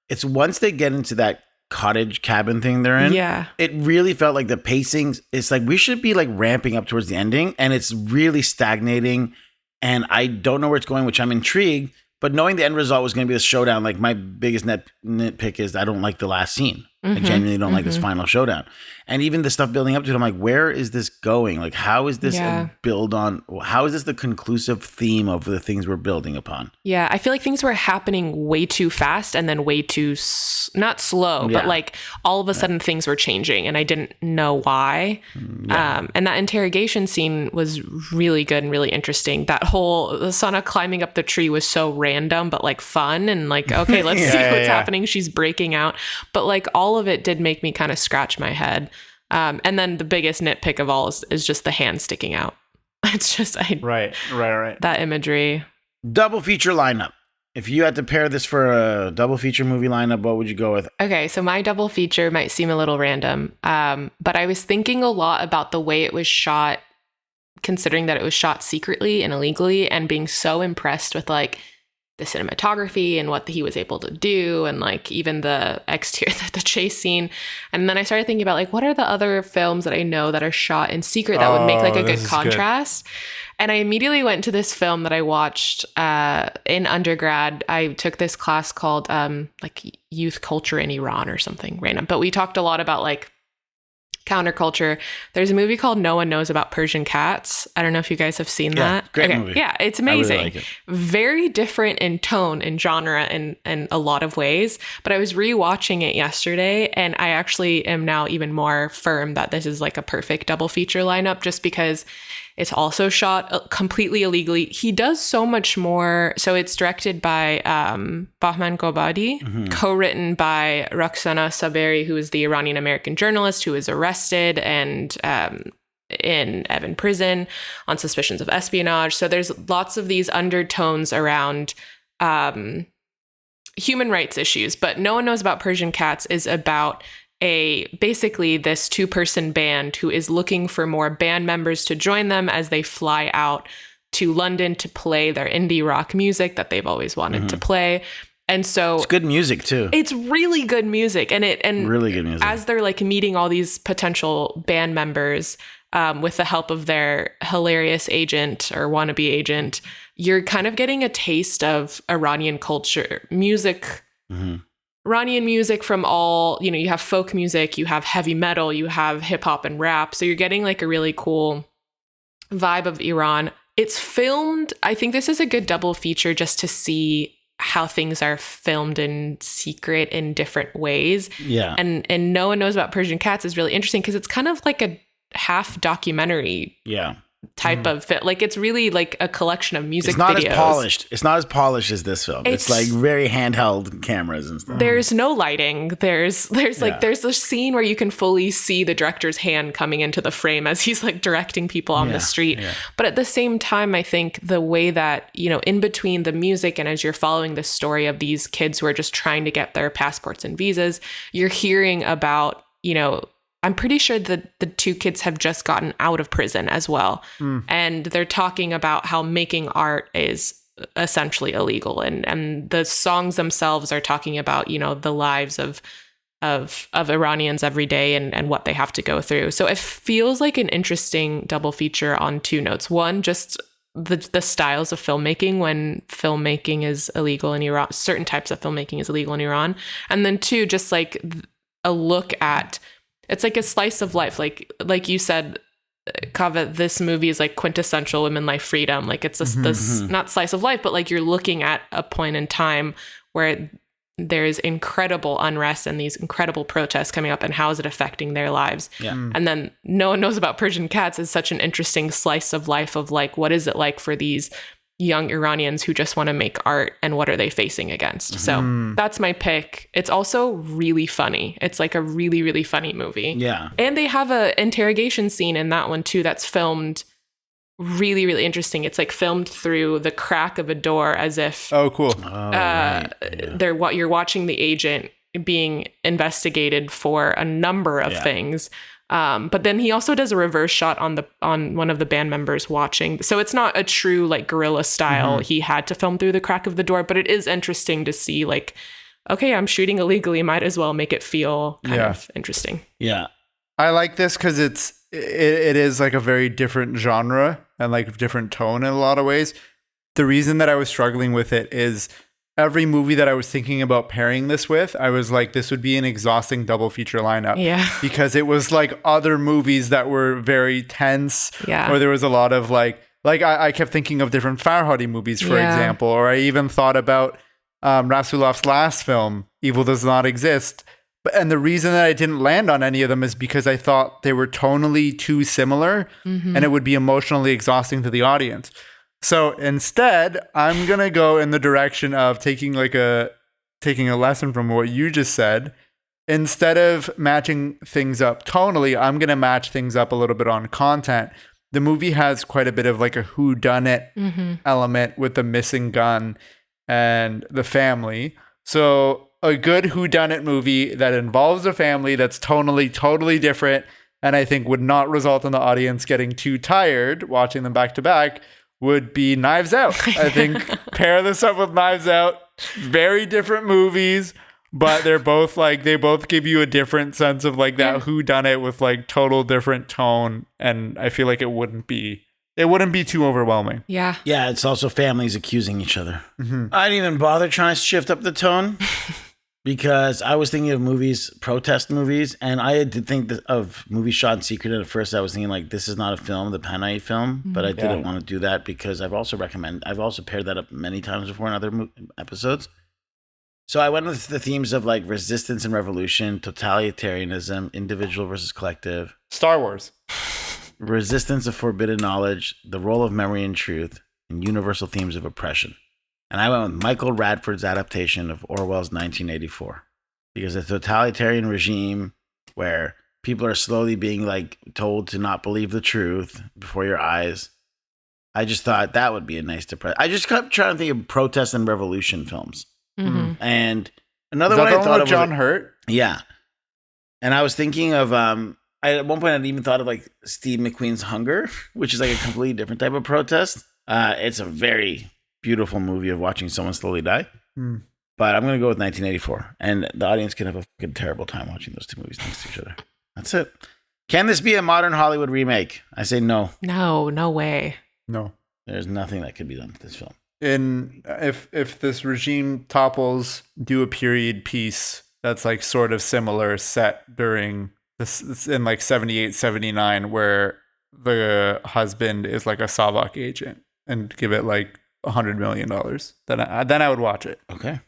It's once they get into that cottage cabin thing they're in. Yeah, it really felt like the pacings. It's like we should be like ramping up towards the ending, and it's really stagnating. And I don't know where it's going, which I'm intrigued. But knowing the end result was going to be this showdown, like my biggest nitpick is I don't like the last scene. I genuinely don't like this final showdown. And even the stuff building up to it, I'm like, where is this going? Like, how is this build on? How is this the conclusive theme of the things we're building upon? Yeah, I feel like things were happening way too fast and then way too, not slow, but like all of a sudden things were changing and I didn't know why. And that interrogation scene was really good and really interesting. That whole Sana climbing up the tree was so random, but like fun and like, okay, let's see what's happening. She's breaking out. But like all of it did make me kind of scratch my head. And then the biggest nitpick of all is just the hand sticking out. It's just right. That imagery. Double feature lineup. If you had to pair this for a double feature movie lineup, what would you go with? Okay, so my double feature might seem a little random, but I was thinking a lot about the way it was shot, considering that it was shot secretly and illegally, and being so impressed with like the cinematography and what he was able to do, and like even the exterior, the chase scene. And then I started thinking about like, what are the other films that I know that are shot in secret that would make like a good contrast? And I immediately went to this film that I watched in undergrad. I took this class called like youth culture in Iran or something random, but we talked a lot about like counterculture. There's a movie called No One Knows About Persian Cats. I don't know if you guys have seen that. Great movie. Yeah, it's amazing. I really like it. Very different in tone and genre in a lot of ways. But I was rewatching it yesterday, and I actually am now even more firm that this is like a perfect double feature lineup, just because it's also shot completely illegally. He does so much more. So it's directed by Bahman Gobadi, co-written by Roxana Saberi, who is the Iranian American journalist who was arrested and in Evin prison on suspicions of espionage. So there's lots of these undertones around human rights issues. But No One Knows About Persian Cats is about basically this 2-person band who is looking for more band members to join them as they fly out to London to play their indie rock music that they've always wanted to play. And so it's good music too. It's really good music. And really good music. As they're like meeting all these potential band members with the help of their hilarious agent or wannabe agent, you're kind of getting a taste of Iranian culture, music, Iranian music from all, you have folk music, you have heavy metal, you have hip hop and rap. So you're getting like a really cool vibe of Iran. It's filmed. I think this is a good double feature just to see how things are filmed in secret in different ways. Yeah. And No One Knows About Persian Cats is really interesting because it's kind of like a half documentary. Yeah. Type of fit. Like it's really like a collection of music videos. As polished. It's not as polished as this film. It's like very handheld cameras and stuff. There's no lighting. There's this scene where you can fully see the director's hand coming into the frame as he's like directing people on the street. Yeah. But at the same time, I think the way that, in between the music and as you're following the story of these kids who are just trying to get their passports and visas, you're hearing about, I'm pretty sure that the 2 kids have just gotten out of prison as well. And they're talking about how making art is essentially illegal. And the songs themselves are talking about, the lives of Iranians every day and what they have to go through. So it feels like an interesting double feature on 2 notes. One, just the styles of filmmaking when filmmaking is illegal in Iran, certain types of filmmaking is illegal in Iran. And then 2, just like a look at, it's like a slice of life. Like you said, Kava, this movie is like quintessential women life freedom. Like it's this not slice of life, but like you're looking at a point in time where there's incredible unrest and these incredible protests coming up, and how is it affecting their lives? Yeah. And then No One Knows About Persian Cats is such an interesting slice of life of like, what is it like for these young Iranians who just want to make art, and what are they facing against? So that's my pick. It's also really funny. It's like a really, really funny movie. Yeah. And they have a interrogation scene in that one too that's filmed really, really interesting. It's like filmed through the crack of a door, as if Oh, cool. you're watching the agent being investigated for a number of things. But then he also does a reverse shot on one of the band members watching. So it's not a true like guerrilla style. He had to film through the crack of the door, but it is interesting to see like, okay, I'm shooting illegally. Might as well make it feel kind of interesting. Yeah. I like this because it is like a very different genre and like different tone in a lot of ways. The reason that I was struggling with it is every movie that I was thinking about pairing this with, I was like, this would be an exhausting double feature lineup. Yeah. Because it was like other movies that were very tense. Yeah. Or there was a lot of like I kept thinking of different Farhadi movies, for example. Or I even thought about Rasulov's last film, Evil Does Not Exist. And the reason that I didn't land on any of them is because I thought they were tonally too similar and it would be emotionally exhausting to the audience. So instead, I'm going to go in the direction of taking a lesson from what you just said. Instead of matching things up tonally, I'm going to match things up a little bit on content. The movie has quite a bit of like a whodunit element with the missing gun and the family. So a good whodunit movie that involves a family that's tonally totally different, and I think would not result in the audience getting too tired watching them back to back, would be Knives Out. I think pair this up with Knives Out. Very different movies, but they're both like, they both give you a different sense of like that whodunit with like total different tone, and I feel like it wouldn't be too overwhelming. Yeah. Yeah, it's also families accusing each other. I didn't even bother trying to shift up the tone because I was thinking of protest movies, and I did think of movies shot in secret. At first, I was thinking like, this is not a film, the paranoia film, but I didn't want to do that because I've also paired that up many times before in other episodes. So I went with the themes of like resistance and revolution, totalitarianism, individual versus collective, Star Wars. resistance of forbidden knowledge, the role of memory and truth, and universal themes of oppression. And I went with Michael Radford's adaptation of Orwell's 1984, because a totalitarian regime where people are slowly being like told to not believe the truth before your eyes. I just thought that would be a nice depress. I just kept trying to think of protest and revolution films. And another one I thought of John Hurt. Yeah. And I was thinking of at one point I'd even thought of like Steve McQueen's Hunger, which is like a completely different type of protest. It's a very beautiful movie of watching someone slowly die. But I'm going to go with 1984. And the audience can have a fucking terrible time watching those two movies next to each other. That's it. Can this be a modern Hollywood remake? I say no. No way. No. There's nothing that could be done with this film. If this regime topples, do a period piece that's like sort of similar set during this in like 78, 79, where the husband is like a Savak agent, and give it like $100 million. Then I would watch it. Okay.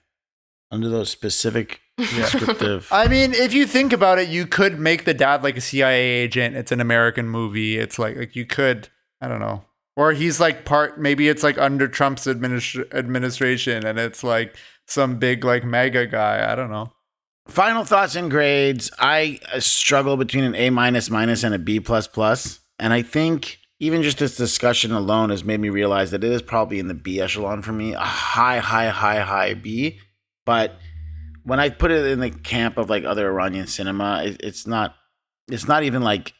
Under those specific descriptive. I mean, if you think about it, you could make the dad like a CIA agent. It's an American movie. It's like you could, I don't know. Or he's like maybe it's like under Trump's administration and it's like some big like mega guy. I don't know. Final thoughts and grades. I struggle between an A-, and a B++. And I think even just this discussion alone has made me realize that it is probably in the B echelon for me. A high B. But when I put it in the camp of like other Iranian cinema, it's not even like,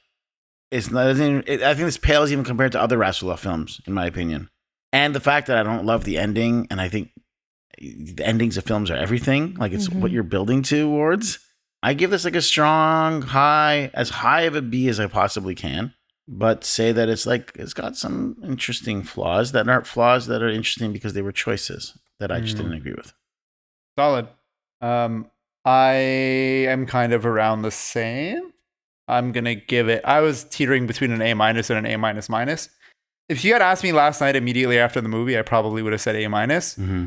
I think this pales even compared to other Rasulullah films, in my opinion. And the fact that I don't love the ending, and I think the endings of films are everything. Like it's what you're building towards. I give this like a strong as high of a B as I possibly can, but say that it's got some interesting flaws that aren't flaws that are interesting because they were choices that I just didn't agree with. Solid. I am kind of around the same. I'm going to give it, I was teetering between an A- and an A-. If you had asked me last night immediately after the movie, I probably would have said A-.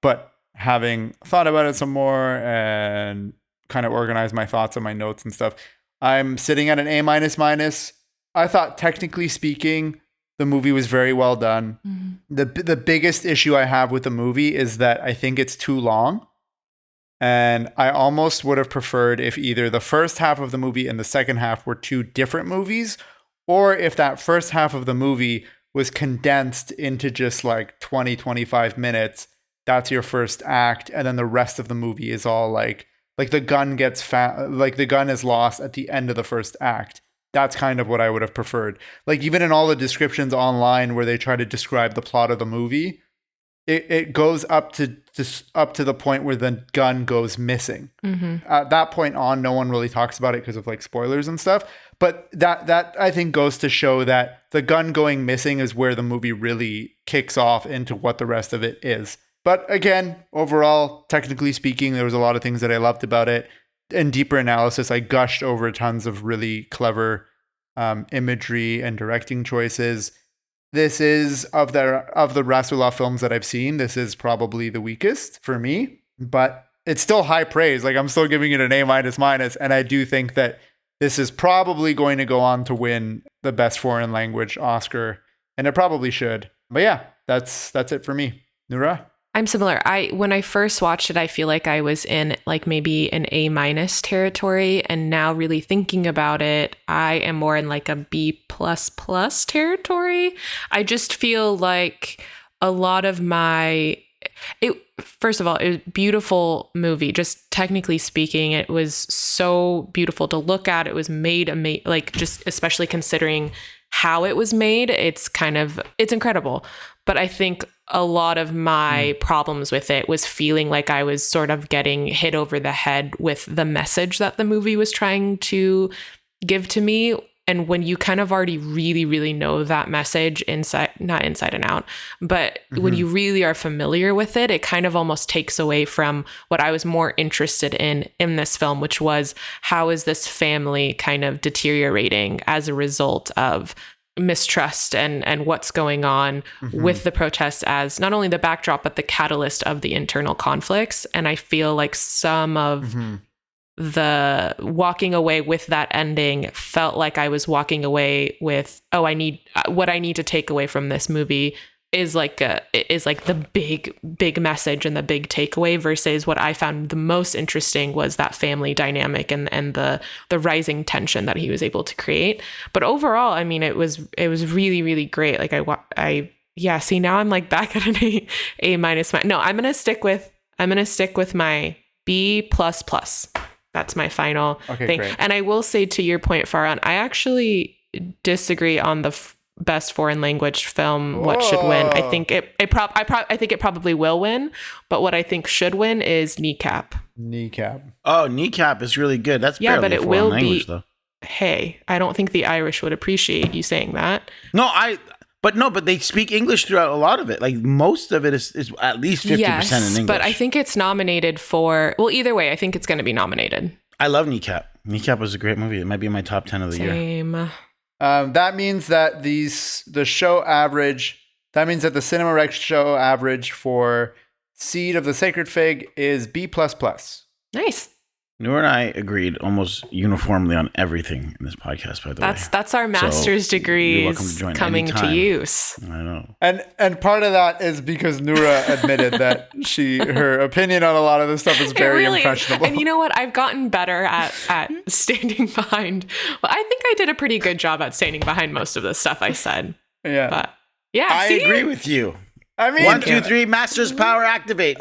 But having thought about it some more and kind of organized my thoughts and my notes and stuff, I'm sitting at an A minus. I thought, technically speaking, the movie was very well done. The biggest issue I have with the movie is that I think it's too long. And I almost would have preferred if either the first half of the movie and the second half were two different movies, or if that first half of the movie was condensed into just like 20, 25 minutes. That's your first act. And then the rest of the movie is all like the gun gets like the gun is lost at the end of the first act. That's kind of what I would have preferred. Like, even in all the descriptions online where they try to describe the plot of the movie, it goes up to the point where the gun goes missing. At that point on, no one really talks about it because of like spoilers and stuff. But that I think goes to show that the gun going missing is where the movie really kicks off into what the rest of it is. But again, overall, technically speaking, there was a lot of things that I loved about it. In deeper analysis, I gushed over tons of really clever imagery and directing choices. This is of the Rasulullah films that I've seen, this is probably the weakest for me, but it's still high praise. Like, I'm still giving it an A minus, and I do think that this is probably going to go on to win the Best Foreign Language Oscar, and it probably should. But yeah, that's it for me. Noura? I'm similar. When I first watched it, I feel like I was in like maybe an A minus territory, and now really thinking about it, I am more in like a B plus plus territory. I just feel like a lot of first of all, it was a beautiful movie. Just technically speaking, it was so beautiful to look at. It was made like, just especially considering how it was made, it's incredible. But I think a lot of my problems with it was feeling like I was sort of getting hit over the head with the message that the movie was trying to give to me. And when you kind of already really, really know that message not inside and out, but when you really are familiar with it, it kind of almost takes away from what I was more interested in this film, which was how is this family kind of deteriorating as a result of mistrust and what's going on with the protests as not only the backdrop, but the catalyst of the internal conflicts. And I feel like some of the walking away with that ending felt like I was walking away with, what I need to take away from this movie is like the big message and the big takeaway, versus what I found the most interesting was that family dynamic and the rising tension that he was able to create. But overall, I mean, it was really, really great. Like see, now I'm like back at an A minus. No, I'm gonna stick with my B plus plus. That's my final thing. Great. And I will say, to your point, Farhan, I actually disagree on the Best Foreign Language Film. What should win? I think I think it probably will win, but what I think should win is Kneecap. Oh, Kneecap is really good. That's barely but it will language, though. Hey, I don't think the Irish would appreciate you saying that. But they speak English throughout a lot of it. Like, most of it is at least 50% in English. But I think it's nominated for, well, either way, I think it's going to be nominated. I love Kneecap. Kneecap was a great movie. It might be in my top 10 of the year. Same. That means that the Cinema Rex show average for Seed of the Sacred Fig is B++. Nice. Noura and I agreed almost uniformly on everything in this podcast, by the way. That's our master's degrees coming to use. I know. And part of that is because Noura admitted that her opinion on a lot of this stuff is very really impressionable. And you know what? I've gotten better at standing behind. Well, I think I did a pretty good job at standing behind most of the stuff I said. Yeah. But yeah, I agree with you. I mean, 1, 2, 3, Master's Power activate.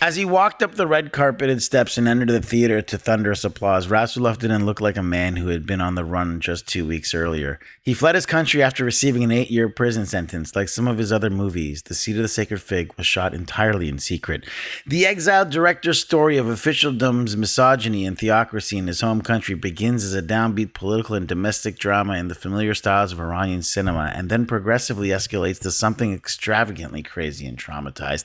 As he walked up the red carpeted steps and entered the theater to thunderous applause, Rasulullah didn't look like a man who had been on the run just 2 weeks earlier. He fled his country after receiving an 8-year prison sentence. Like some of his other movies, The Seed of the Sacred Fig was shot entirely in secret. The exiled director's story of officialdom's misogyny and theocracy in his home country begins as a downbeat political and domestic drama in the familiar styles of Iranian cinema, and then progressively escalates to something extravagantly crazy and traumatized.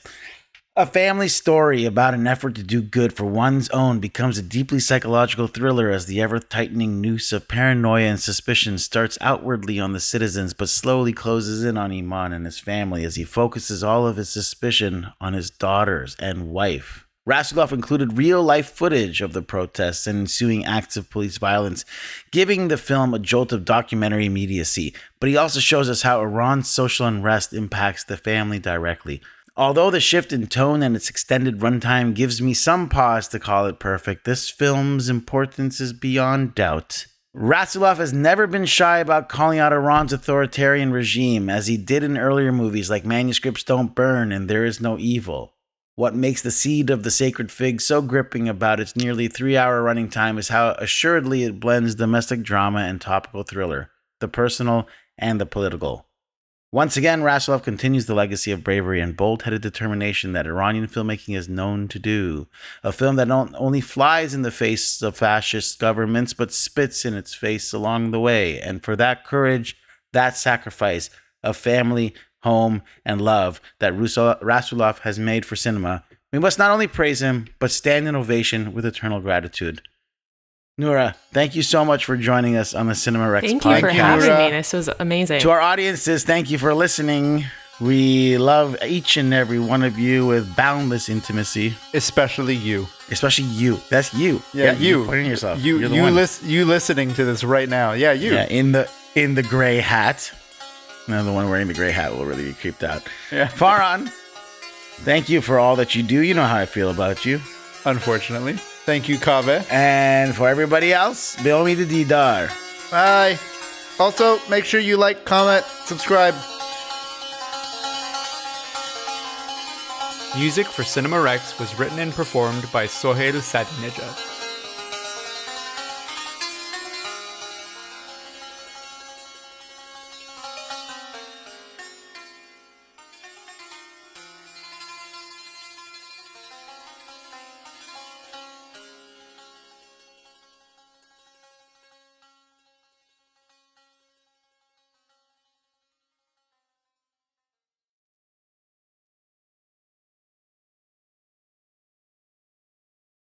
A family story about an effort to do good for one's own becomes a deeply psychological thriller as the ever-tightening noose of paranoia and suspicion starts outwardly on the citizens but slowly closes in on Iman and his family as he focuses all of his suspicion on his daughters and wife. Rasulov included real-life footage of the protests and ensuing acts of police violence, giving the film a jolt of documentary immediacy, but he also shows us how Iran's social unrest impacts the family directly. Although the shift in tone and its extended runtime gives me some pause to call it perfect, this film's importance is beyond doubt. Rasulov has never been shy about calling out Iran's authoritarian regime, as he did in earlier movies like Manuscripts Don't Burn and There Is No Evil. What makes The Seed of the Sacred Fig so gripping about its nearly 3-hour running time is how assuredly it blends domestic drama and topical thriller, the personal and the political. Once again, Rasulov continues the legacy of bravery and bold-headed determination that Iranian filmmaking is known to do. A film that not only flies in the face of fascist governments, but spits in its face along the way. And for that courage, that sacrifice of family, home, and love that Rasulov has made for cinema, we must not only praise him, but stand in ovation with eternal gratitude. Noura, thank you so much for joining us on the Cinema Rex podcast. Thank you for having me. This was amazing. To our audiences, thank you for listening. We love each and every one of you with boundless intimacy. Especially you. Especially you. That's you. Yeah, you. Put it in yourself. You listening to this right now. Yeah, you. Yeah, in the gray hat. No, the one wearing the gray hat will really be creeped out. Yeah. Farhan, thank you for all that you do. You know how I feel about you. Unfortunately. Thank you, Kaveh. And for everybody else, Bilmi the Didar. Bye. Also, make sure you like, comment, subscribe. Music for Cinema Rex was written and performed by Sohail Sadinejad.